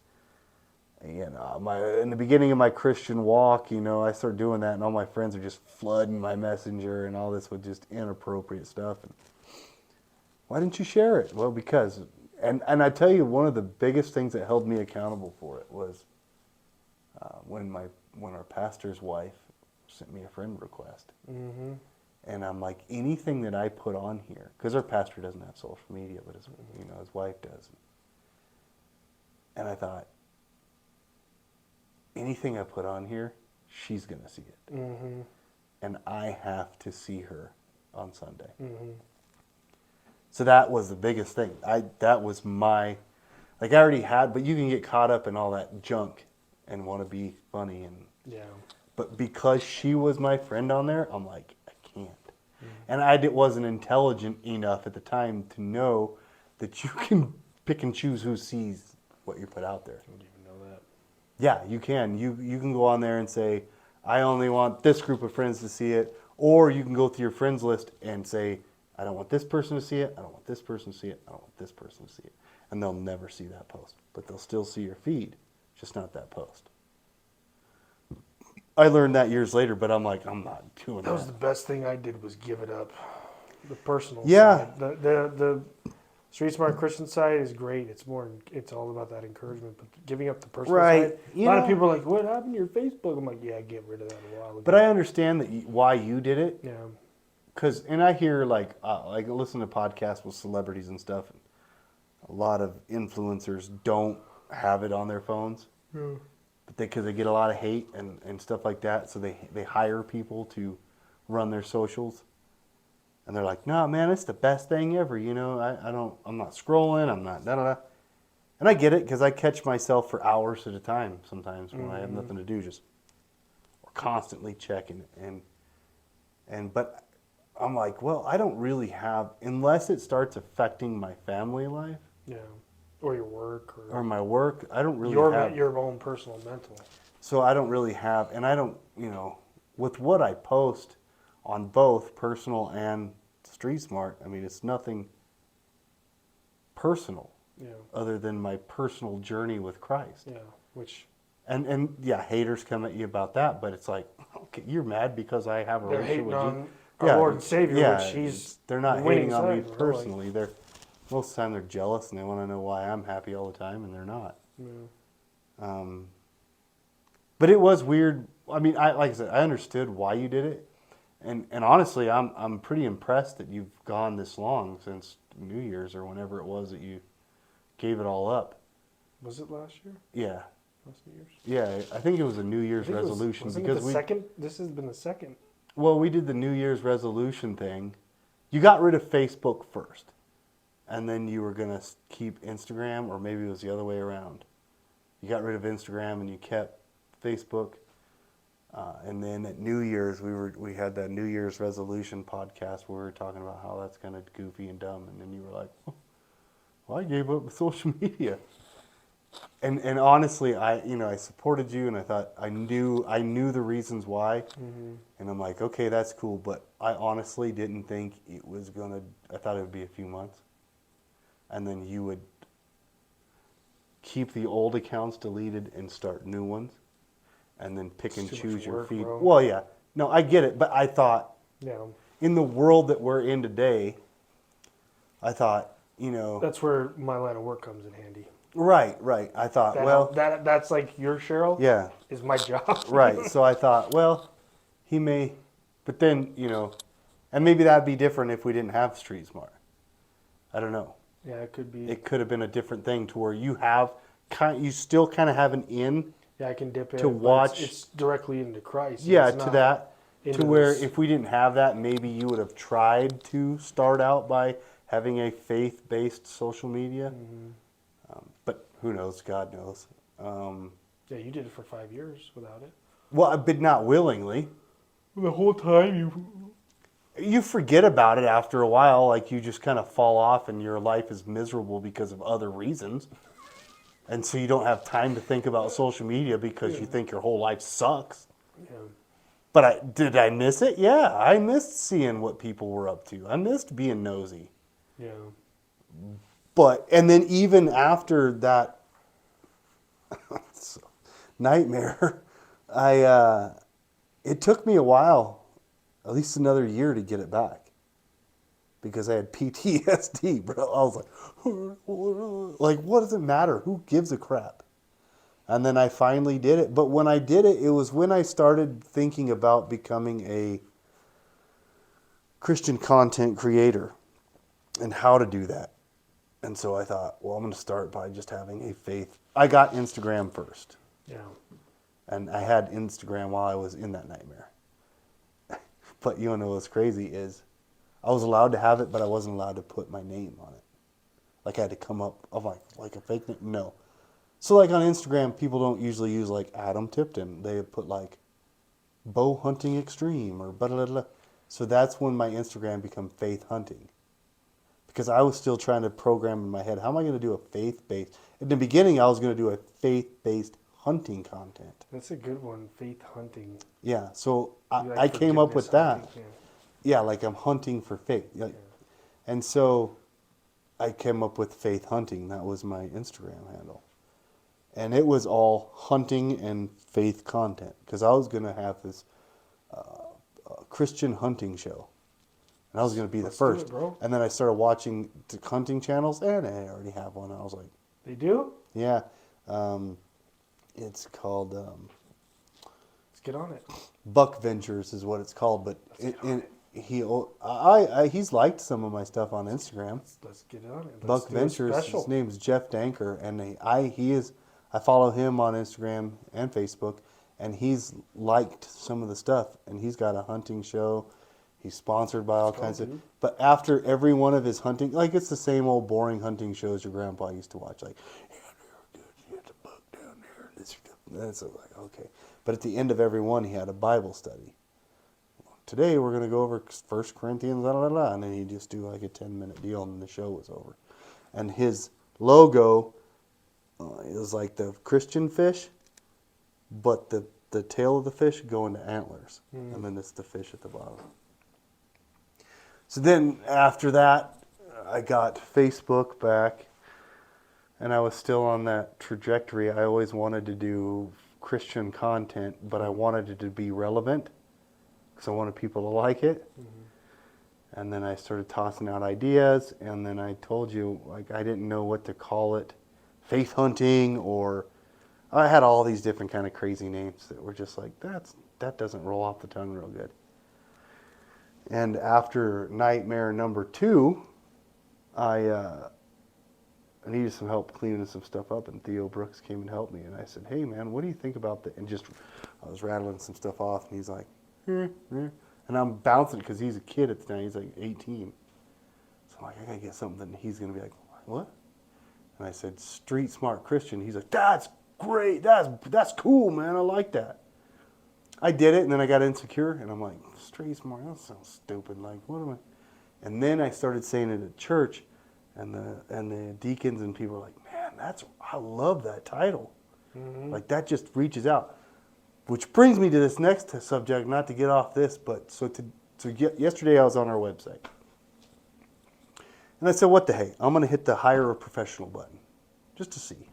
In the beginning of my Christian walk, I started doing that, and all my friends are just flooding my messenger and all this with just inappropriate stuff. And why didn't you share it? Well, because, and I tell you, one of the biggest things that held me accountable for it was when our pastor's wife sent me a friend request. Mm-hmm. And I'm like, anything that I put on here, because our pastor doesn't have social media, but his wife does. And I thought, anything I put on here, she's going to see it. Mm-hmm. And I have to see her on Sunday. Mm-hmm. So that was the biggest thing. That was I already had, but you can get caught up in all that junk and want to be funny. Yeah. But because she was my friend on there, I'm like, I can't. And I wasn't intelligent enough at the time to know that you can pick and choose who sees what you put out there. I didn't even know that. Yeah, you can. You can go on there and say, I only want this group of friends to see it. Or you can go through your friends list and say, I don't want this person to see it. I don't want this person to see it. I don't want this person to see it. And they'll never see that post. But they'll still see your feed, just not that post. I learned that years later, but I'm like, I'm not doing that. That was the best thing I did was give it up. The personal Yeah. side. The Street Smart Christian side is great. It's all about that encouragement. But giving up the personal Right. side, a lot of people are like, what happened to your Facebook? I'm like, yeah, get rid of that a while ago. But I understand why you did it. Yeah. And I hear I listen to podcasts with celebrities and stuff. And a lot of influencers don't have it on their phones. Yeah. But because they get a lot of hate and stuff like that. So they hire people to run their socials. And they're like, no, man, it's the best thing ever. You know, I'm not scrolling. I'm not da-da-da. And I get it because I catch myself for hours at a time sometimes when I have nothing to do, just constantly checking it. But I'm like, well, I don't really have, unless it starts affecting my family life Yeah. Or your work or my work, I don't really your have. your own personal mental. So I don't really have, and I don't, you know, with what I post on both personal and Street Smart, I mean, it's nothing personal Yeah. other than my personal journey with Christ. Yeah. Which And yeah, haters come at you about that, but it's like, okay, you're mad because I have a they're relationship hating with you. on our Lord and Savior, which they're not the winning hating on me side, really. personally. They're most of the time they're jealous and they want to know why I'm happy all the time, and they're not. Yeah. But it was weird. I mean, like I said, I understood why you did it, and honestly, I'm pretty impressed that you've gone this long since New Year's or whenever it was that you gave it all up. Was it last year? Yeah, Last New Year's? yeah. I think it was a New Year's resolution Wasn't because it the second? This has been the second. Well, we did the New Year's resolution thing. You got rid of Facebook first, and then you were gonna keep Instagram, or maybe it was the other way around. You got rid of Instagram and you kept Facebook, and then at New Year's we had that New Year's resolution podcast where we were talking about how that's kind of goofy and dumb, and then you were like, "Well, I gave up social media." And honestly, I supported you, and I thought I knew the reasons why, and I'm like, okay, that's cool, but I honestly didn't think it was gonna. I thought it would be a few months, and then you would keep the old accounts deleted and start new ones, and then pick and It's too choose much your work, feed. bro. Well, yeah, no, I get it, but I thought Yeah. in the world that we're in today, I thought, That's where my line of work comes in handy. right. I thought, That's like your Cheryl. yeah. Is my job. Right. So I thought, well, he may, but then, and maybe that'd be different if we didn't have Street Smart. I don't know. Yeah, it could be. It could have been a different thing to where you still kind of have an in. Yeah, I can dip in to but watch- It's directly into Christ. Yeah, It's to not that. into To where this- if we didn't have that, maybe you would have tried to start out by having a faith-based social media. But who knows? God knows. Yeah, you did it for 5 years without it. Well, but not willingly. The whole time You forget about it after a while, like you just kind of fall off and your life is miserable because of other reasons. And so you don't have time to think about social media because you think your whole life sucks. Yeah. But did I miss it? Yeah, I missed seeing what people were up to. I missed being nosy. Yeah. And then even after that nightmare, it took me a while, at least another year, to get it back, because I had PTSD, bro. I was like, what does it matter? Who gives a crap? And then I finally did it. But when I did it, it was when I started thinking about becoming a Christian content creator and how to do that. And so I thought, well, I'm going to start by just having a faith. I got Instagram first. Yeah. And I had Instagram while I was in that nightmare. But you want to know what's crazy is I was allowed to have it, but I wasn't allowed to put my name on it. Like I had to come up of like a fake name. No. So like on Instagram, people don't usually use like Adam Tipton. They put like bow hunting extreme or blah, blah, blah. So that's when my Instagram became Faith Hunting. Because I was still trying to program in my head, how am I going to do a faith-based? In the beginning, I was going to do a faith-based hunting content. That's a good one, faith hunting. Yeah, so You like I came up with forgiveness that. hunting, Yeah, like I'm hunting for faith. Like, and so I came up with Faith Hunting. That was my Instagram handle. And it was all hunting and faith content. Because I was going to have this Christian hunting show. And I was going to be Let's the do first. it, bro. And then I started watching the hunting channels, and I already have one. I was like, They do? yeah. It's called Let's get on it. Buck Ventures is what it's called. But he's liked some of my stuff on Instagram. Let's get on it. Let's Buck do it Ventures. special. His name's Jeff Danker, and I follow him on Instagram and Facebook, and he's liked some of the stuff, and he's got a hunting show. He's sponsored by all kinds of. dude. But after every one of his hunting, like it's the same old boring hunting shows your grandpa used to watch, like, yeah, there's a buck down there. And it's like, okay. But at the end of every one, he had a Bible study. Today we're going to go over 1 Corinthians, blah, blah, blah, and then he'd just do like a 10-minute deal, and the show was over. And his logo is like the Christian fish, but the tail of the fish going to antlers, and then it's the fish at the bottom. So then after that, I got Facebook back, and I was still on that trajectory. I always wanted to do Christian content, but I wanted it to be relevant because I wanted people to like it. And then I started tossing out ideas, and then I told you, like, I didn't know what to call it, faith hunting, or I had all these different kind of crazy names that were just like, that doesn't roll off the tongue real good. And after nightmare number 2, I needed some help cleaning some stuff up, and Theo Brooks came and helped me. And I said, hey, man, what do you think about that? And just, I was rattling some stuff off, and he's like, and I'm bouncing because he's a kid at the time. He's like 18. So I'm like, I got to get something that he's going to be like, what? And I said, Street Smart Christian. He's like, that's great. That's cool, man. I like that. I did it, and then I got insecure, and I'm like, Street Smart, that sounds stupid. Like, what am I? And then I started saying it at church, and the deacons and people were like, man, I love that title. Like, that just reaches out. Which brings me to this next subject, not to get off this, but yesterday I was on our website. And I said, what the heck? I'm going to hit the hire a professional button, just to see.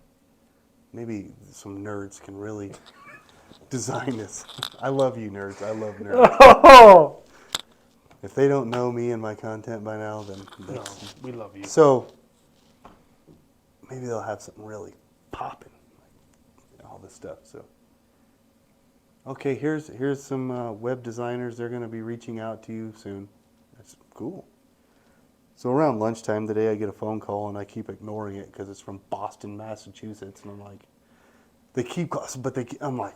Maybe some nerds can really design this. I love you, nerds. I love nerds. Oh! If they don't know me and my content by now, then No, we love you. So maybe they'll have something really popping, like all this stuff. So okay, here's some web designers. They're going to be reaching out to you soon. That's cool. So around lunchtime today, I get a phone call, and I keep ignoring it because it's from Boston, Massachusetts, and I'm like, they keep calling, but I'm like,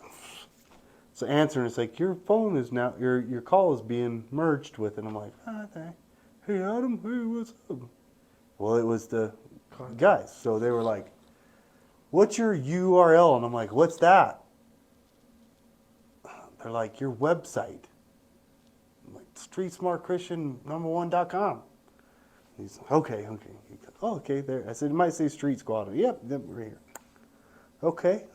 so answering, it's like, your phone is now, your call is being merged with, and I'm like, hey Adam, hey, what's up? Well, it was the guys, so they were like, what's your URL? And I'm like, what's that? They're like, your website. I'm like, StreetSmartChristian1.com. He's like, okay. He goes, oh, okay, there. I said, it might say Street Squad. Yep, we're here. Okay.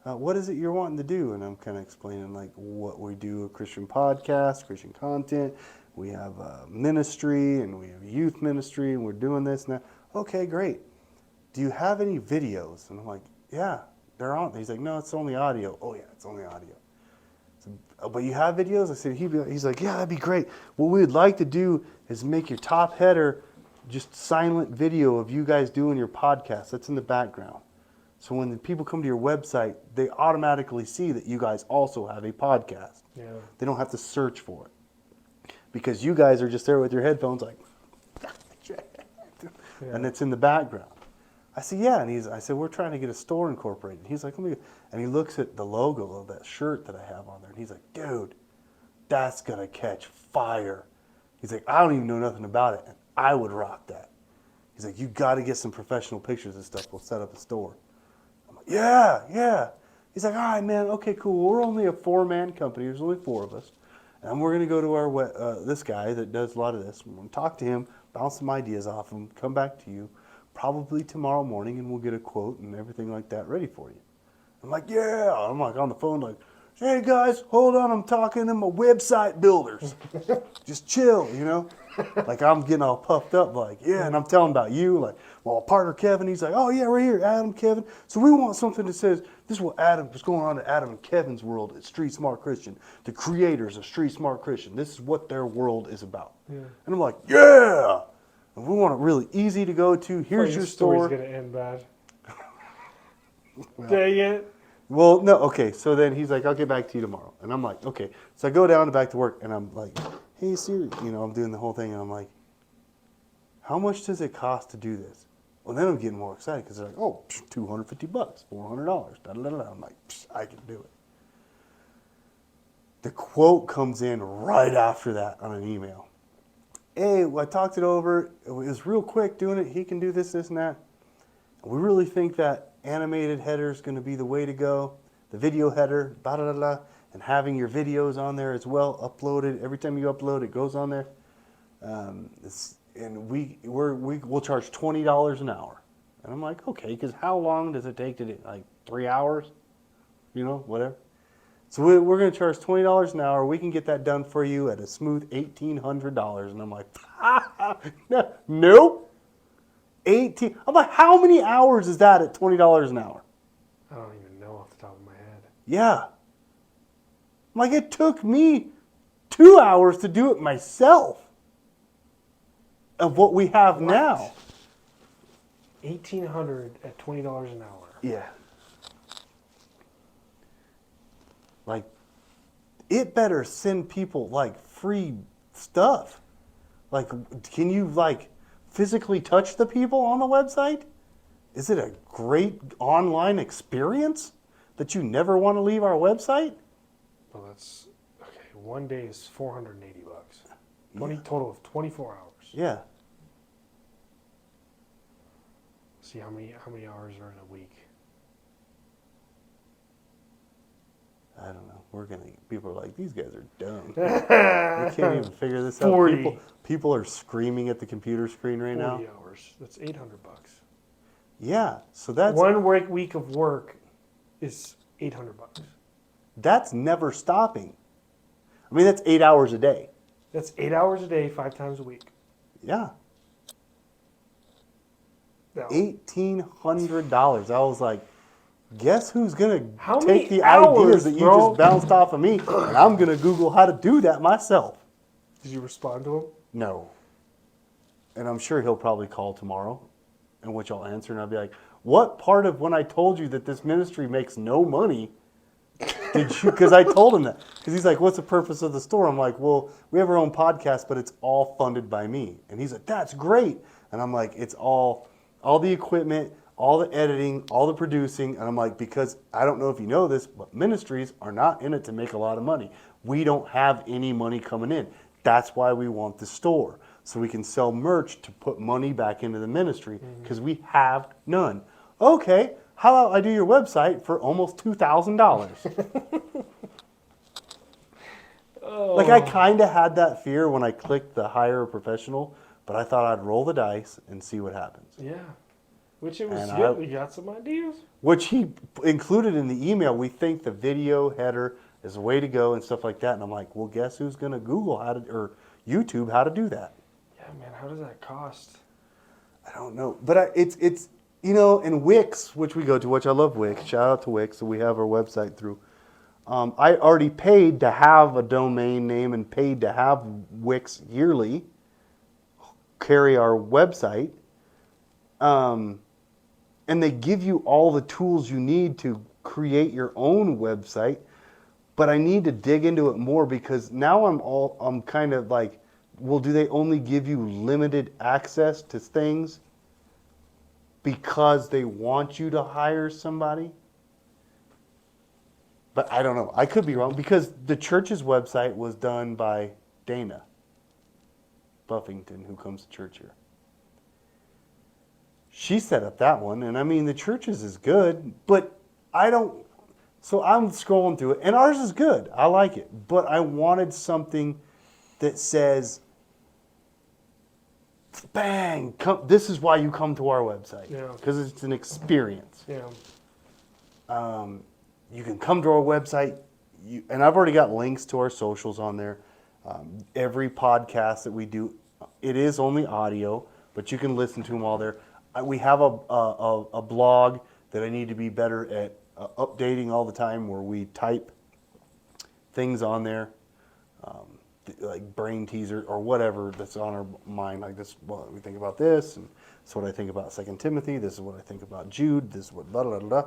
What is it you're wanting to do? And I'm kind of explaining, like, what we do, a Christian podcast, Christian content. We have a ministry, and we have a youth ministry, and we're doing this now. Okay, great. Do you have any videos? And I'm like, yeah, they're on. He's like, no, it's only audio. Oh, yeah, it's only audio. So, but you have videos? I said, he's like, yeah, that'd be great. What we would like to do is make your top header just silent video of you guys doing your podcast. That's in the background. So when the people come to your website, they automatically see that you guys also have a podcast. Yeah. They don't have to search for it. Because you guys are just there with your headphones like, and it's in the background. I said, yeah, and I said, we're trying to get a store incorporated. He's like, and he looks at the logo of that shirt that I have on there, and he's like, dude, that's going to catch fire. He's like, I don't even know nothing about it, and I would rock that. He's like, you got to get some professional pictures and stuff. We'll set up a store. I'm like, yeah. He's like, all right, man, okay, cool. We're only a 4-man company. There's only 4 of us. And we're going to go to our this guy that does a lot of this. We're going to talk to him, bounce some ideas off him, come back to you probably tomorrow morning, and we'll get a quote and everything like that ready for you. I'm like, yeah. I'm like on the phone like, hey, guys, hold on. I'm talking to my website builders. Just chill, you know? Like I'm getting all puffed up like, yeah, and I'm telling about you. Like, well, partner Kevin, he's like, oh, yeah, right here, Adam, Kevin. So we want something that says, this is what's going on in Adam and Kevin's world at Street Smart Christian. The creators of Street Smart Christian. This is what their world is about. Yeah. And I'm like, yeah. And we want it really easy to go to. Here's your store. Story's going to end bad. Well, dang it. Well, no, okay. So then he's like, I'll get back to you tomorrow. And I'm like, okay. So I go down and back to work, and I'm like, hey, Siri. You know, I'm doing the whole thing, and I'm like, how much does it cost to do this? Well, then I'm getting more excited because they're like, oh, $250, $400, da da da da. I'm like, I can do it. The quote comes in right after that on an email. Hey, I talked it over. It was real quick doing it. He can do this, this, and that. We really think that animated header is going to be the way to go. The video header, da da da da, and having your videos on there as well, uploaded. Every time you upload, it goes on there. And we'll charge $20 an hour. And I'm like, okay, because how long does it take to do? Like 3 hours? You know, whatever. So we're going to charge $20 an hour. We can get that done for you at a smooth $1,800. And I'm like, nope. 18. I'm like, how many hours is that at $20 an hour? I don't even know off the top of my head. Yeah. I'm like, it took me 2 hours to do it myself of what we have now. 1,800 at $20 an hour. Yeah. Like, it better send people, like, free stuff. Like, can you, like, physically touch the people on the website? Is it a great online experience that you never want to leave our website? Well, that's okay. One day is $480. 20 total of 24 hours. Yeah. See how many hours are in a week. I don't know. People are like, these guys are dumb. They can't even figure this out. 40. People are screaming at the computer screen right 40 now. hours. That's $800. Yeah, so that's One week of work is $800. that's never stopping. I mean, that's 8 hours a day. That's 8 hours a day, 5 times a week. Yeah, Now, $1,800. I was like, guess who's gonna How many take the hours, ideas that you bro? just bounced off of me, and I'm gonna Google how to do that myself. did you respond to him? No, and I'm sure he'll probably call tomorrow, in which I'll answer, and I'll be like, what part of when I told you that this ministry makes no money did you, because I told him that. Because he's like, what's the purpose of the store? I'm like, well, we have our own podcast, but it's all funded by me. And he's like, that's great. And I'm like, it's all the equipment, all the editing, all the producing. And I'm like, because I don't know if you know this, but ministries are not in it to make a lot of money. We don't have any money coming in. That's why we want the store. So we can sell merch to put money back into the ministry, because we have none. Okay, how about I do your website for almost $2,000? Like, I kind of had that fear when I clicked the hire a professional, but I thought I'd roll the dice and see what happens. Yeah. Which it was And good. We got some ideas. Which he included in the email. We think the video header is the way to go and stuff like that. And I'm like, well, guess who's going to Google how to, or YouTube how to do that? Yeah, man. How does that cost? I don't know. But it's you know, and Wix, which we go to, which I love Wix. Shout out to Wix. So we have our website through. I already paid to have a domain name and paid to have Wix yearly carry our website. And they give you all the tools you need to create your own website. But I need to dig into it more, because now I'm kind of like, well, do they only give you limited access to things because they want you to hire somebody? But I don't know. I could be wrong, because the church's website was done by Dana Buffington, who comes to church here. She set up that one, and I mean, the church's is good, but I don't. So I'm scrolling through it, and ours is good. I like it, but I wanted something that says, bang, this is why you come to our website. Yeah. Because it's an experience. Yeah. You can come to our website, and I've already got links to our socials on there. Every podcast that we do, it is only audio, but you can listen to them all there. We have a blog that I need to be better at updating all the time, where we type things on there, like brain teaser or whatever that's on our mind. Like, this, well, we think about this, and this is what I think about 2 Timothy. This is what I think about Jude. This is what blah blah blah.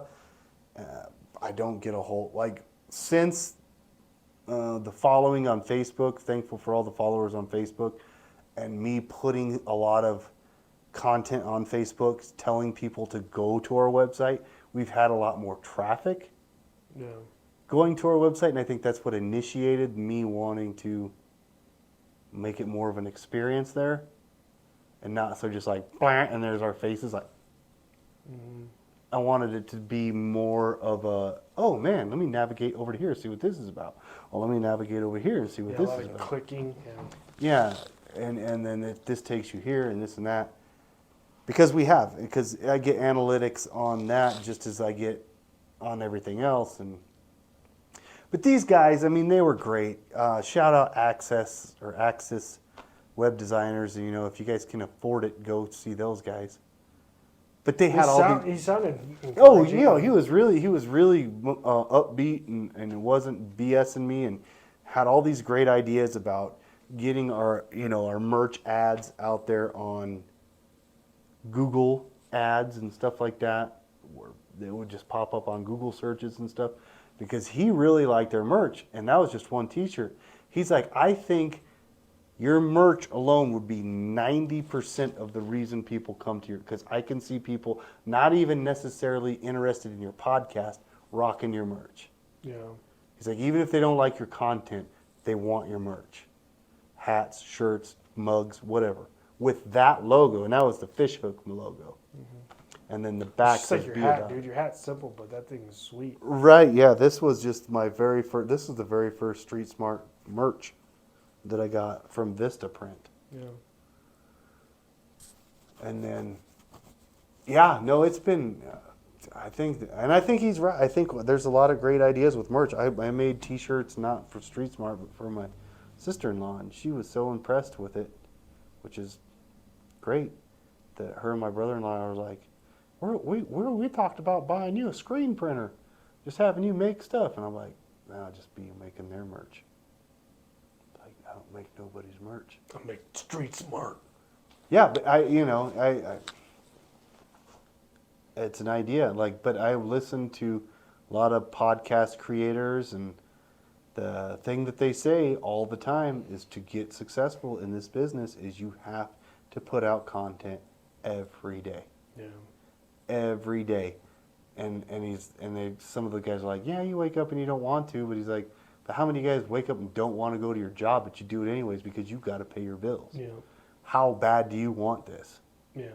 I don't get a whole, like, since the following on Facebook. Thankful for all the followers on Facebook, and me putting a lot of content on Facebook telling people to go to our website, we've had a lot more traffic Yeah. going to our website, and I think that's what initiated me wanting to make it more of an experience there, and not so just like blah, and there's our faces. Like Mhm. I wanted it to be more of a, oh man, let me navigate over to here and see what this is about. Oh, let me navigate over here and see what Yeah, a this lot is of about. clicking. And Yeah, and then this takes you here and this and that. Because I get analytics on that just as I get on everything else. But these guys, I mean, they were great. Shout out Axis Web Designers. You know, if you guys can afford it, go see those guys. But they had all the. he sounded Oh, encouraging. you know, he was really upbeat and it wasn't BSing me, and had all these great ideas about getting our merch ads out there on Google ads and stuff like that, where they would just pop up on Google searches and stuff, because he really liked their merch, and that was just one T-shirt. He's like, I think your merch alone would be 90% of the reason people come to your, because I can see people not even necessarily interested in your podcast rocking your merch. Yeah. He's like, even if they don't like your content, they want your merch. Hats, shirts, mugs, whatever. With that logo, and that was the Fishhook logo. Mm-hmm. And then the back It's just like says your Be hat, About. dude. Your hat's simple, but that thing is sweet. Right, yeah. This was just this was the very first Street Smart merch that I got from Vista Print. Yeah. And then, yeah, no, it's been, I think he's right. I think there's a lot of great ideas with merch. I made T-shirts not for Street Smart, but for my sister-in-law, and she was so impressed with it, which is great, that her and my brother-in-law were like, we talked about buying you a screen printer, just having you make stuff. And I'm like, nah, just be making their merch. Like, I don't make nobody's merch. I make Street Smart. Yeah, but it's an idea. Like, but I listen to a lot of podcast creators, and the thing that they say all the time is to get successful in this business is you have to put out content every day. Yeah. Every day. Some of the guys are like, yeah, you wake up and you don't want to, but he's like, but how many guys wake up and don't want to go to your job, but you do it anyways because you got to pay your bills? Yeah. How bad do you want this? Yeah.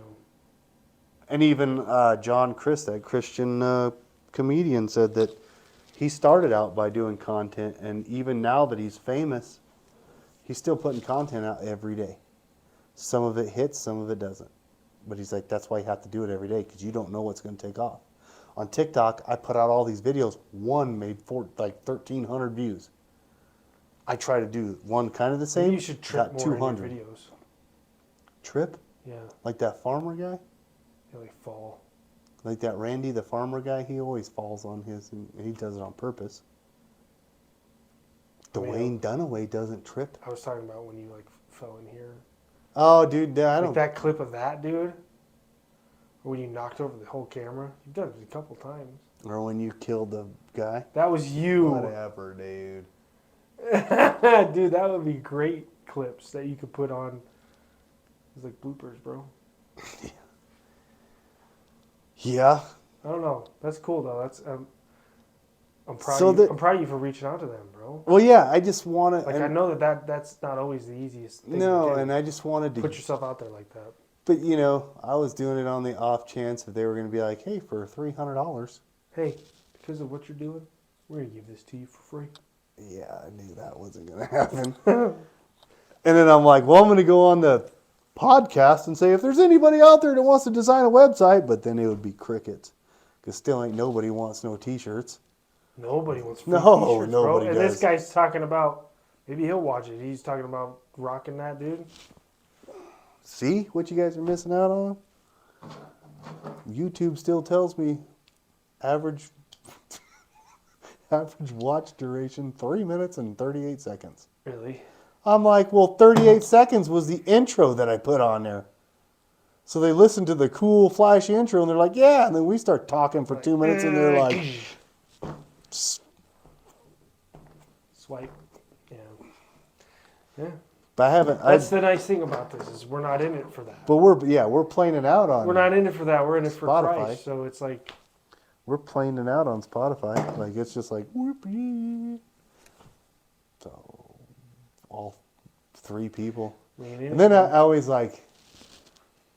And even John Crist, that Christian comedian, said that he started out by doing content, and even now that he's famous, he's still putting content out every day. Some of it hits, some of it doesn't. But he's like, that's why you have to do it every day, because you don't know what's going to take off. On TikTok, I put out all these videos. One made 1,300 views. I try to do one kind of the same. Maybe you should trip got more in 200. your videos. Trip? Yeah. Like that farmer guy? They like fall. Like that Randy, the farmer guy, he always falls on his, and he does it on purpose. Dwayne Dunaway doesn't trip. I was talking about when you like fell in here. Oh, dude, I Like don't. that clip of that dude, or when you knocked over the whole camera. You've done it a couple times. Or when you killed the guy. That was you. Whatever, dude. Dude, that would be great clips that you could put on. It's like bloopers, bro. Yeah. I don't know. That's cool though. That's I'm proud. So of you. that- I'm proud of you for reaching out to them, bro. Well, yeah, I just want to. Like I know that's not always the easiest thing. No, to do. and I just wanted to Put yourself out there like that. But I was doing it on the off chance that they were going to be like, "Hey, for $300." Hey, because of what you're doing, we're gonna give this to you for free. Yeah, I knew that wasn't going to happen. And then I'm like, "Well, I'm going to go on the podcast and say if there's anybody out there that wants to design a website," but then it would be crickets, because still ain't nobody wants no T-shirts. Nobody wants free No, t-shirts, bro. nobody And does. this guy's talking about. Maybe he'll watch it. He's talking about rocking that, dude. See what you guys are missing out on? YouTube still tells me average watch duration 3 minutes and 38 seconds. Really? I'm like, well, 38 seconds was the intro that I put on there. So they listen to the cool, flashy intro, and they're like, yeah. And then we start talking for 2 minutes, and they're like, Swipe. Yeah. Yeah. But I haven't. That's the nice thing about this is we're not in it for that. But we're playing it out on. We're not in it for that. We're in it for Spotify. Christ. So it's like, We're playing it out on Spotify. Like it's just like whoopee. So all 3 people. lean in. And then I always like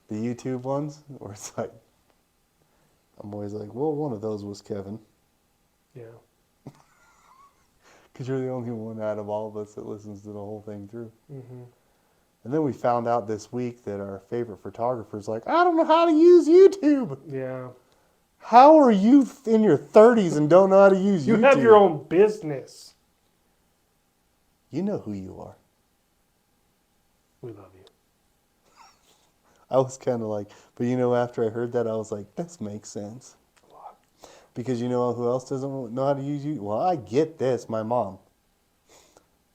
the YouTube ones where it's like I'm always like, well, one of those was Kevin. Yeah. Because you're the only one out of all of us that listens to the whole thing through. Mm-hmm. And then we found out this week that our favorite photographer's like, I don't know how to use YouTube. Yeah. How are you in your 30s and don't know how to use You YouTube? have your own business. You know who you are. We love you. I was kind of like, but after I heard that, I was like, this makes sense. A lot. Because you know who else doesn't know how to use YouTube? Well, I get this, my mom.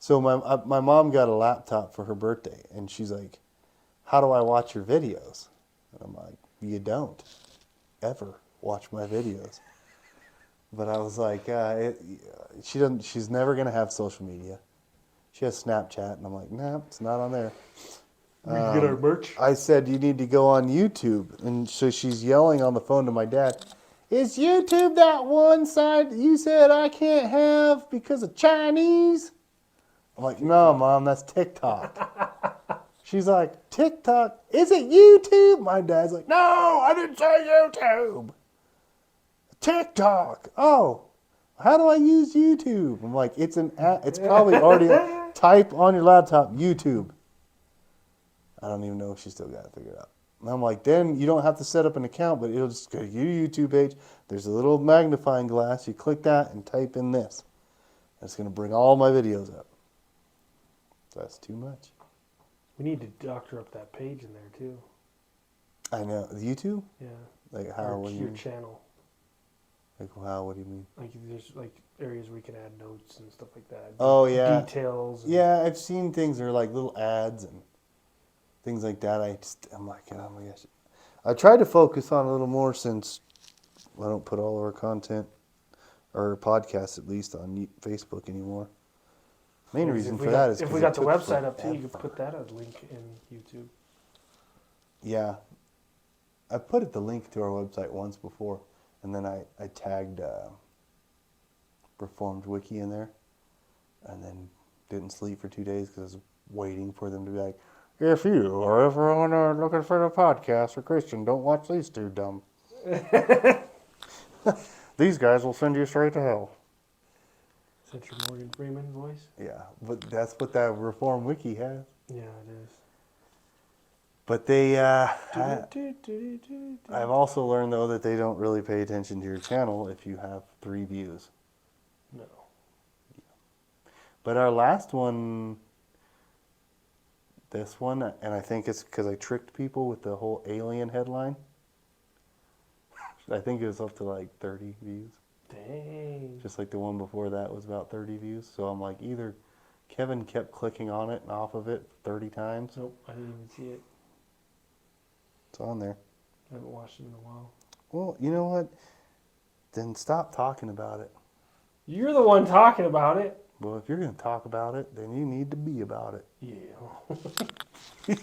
So my mom got a laptop for her birthday, and she's like, how do I watch your videos? And I'm like, you don't ever watch my videos. But I was like, she's never going to have social media. She has Snapchat, and I'm like, nah, it's not on there. We can get our merch. I said, you need to go on YouTube. And so she's yelling on the phone to my dad, is YouTube that one side that you said I can't have because of Chinese? I'm like, no, Mom, that's TikTok. She's like, TikTok? Is it YouTube? My dad's like, no, I didn't say YouTube. TikTok. Oh, how do I use YouTube? I'm like, it's an app. It's probably already type on your laptop, YouTube. I don't even know if she still got it figured out. And I'm like, then you don't have to set up an account, but it'll just go to your YouTube page. There's a little magnifying glass. You click that and type in this. It's going to bring all my videos up. That's too much. We need to doctor up that page in there too. I know. The YouTube? Yeah. Like how? Or What do you your mean? channel. Like how? What do you mean? Like there's like areas we can add notes and stuff like that. Oh, yeah. Details. And Yeah, I've seen things that are like little ads and things like that. I'm like, oh my gosh. I tried to focus on a little more since I don't put all of our content, or podcasts at least, on Facebook anymore. Main reason for that is if 'cause we it got the took website up too, you could forever. put that as a link in YouTube. Yeah. I put the link to our website once before, and then I tagged Reformed Wiki in there, and then didn't sleep for 2 days because I was waiting for them to be like, if you are ever looking for a podcast or Christian, don't watch these two dumb. These guys will send you straight to hell. Is that your Morgan Freeman voice? Yeah, but that's what that Reformed Wiki has. Yeah, it is. But I've also learned, though, that they don't really pay attention to your channel if you have 3 views. No. But our last one, this one, and I think it's because I tricked people with the whole alien headline. I think it was up to like 30 views. Dang. Just like the one before that was about 30 views. So I'm like, either Kevin kept clicking on it and off of it 30 times. Nope, I didn't even see it. It's on there. I haven't watched it in a while. Well, you know what? Then stop talking about it. You're the one talking about it. Well, if you're going to talk about it, then you need to be about it. Yeah.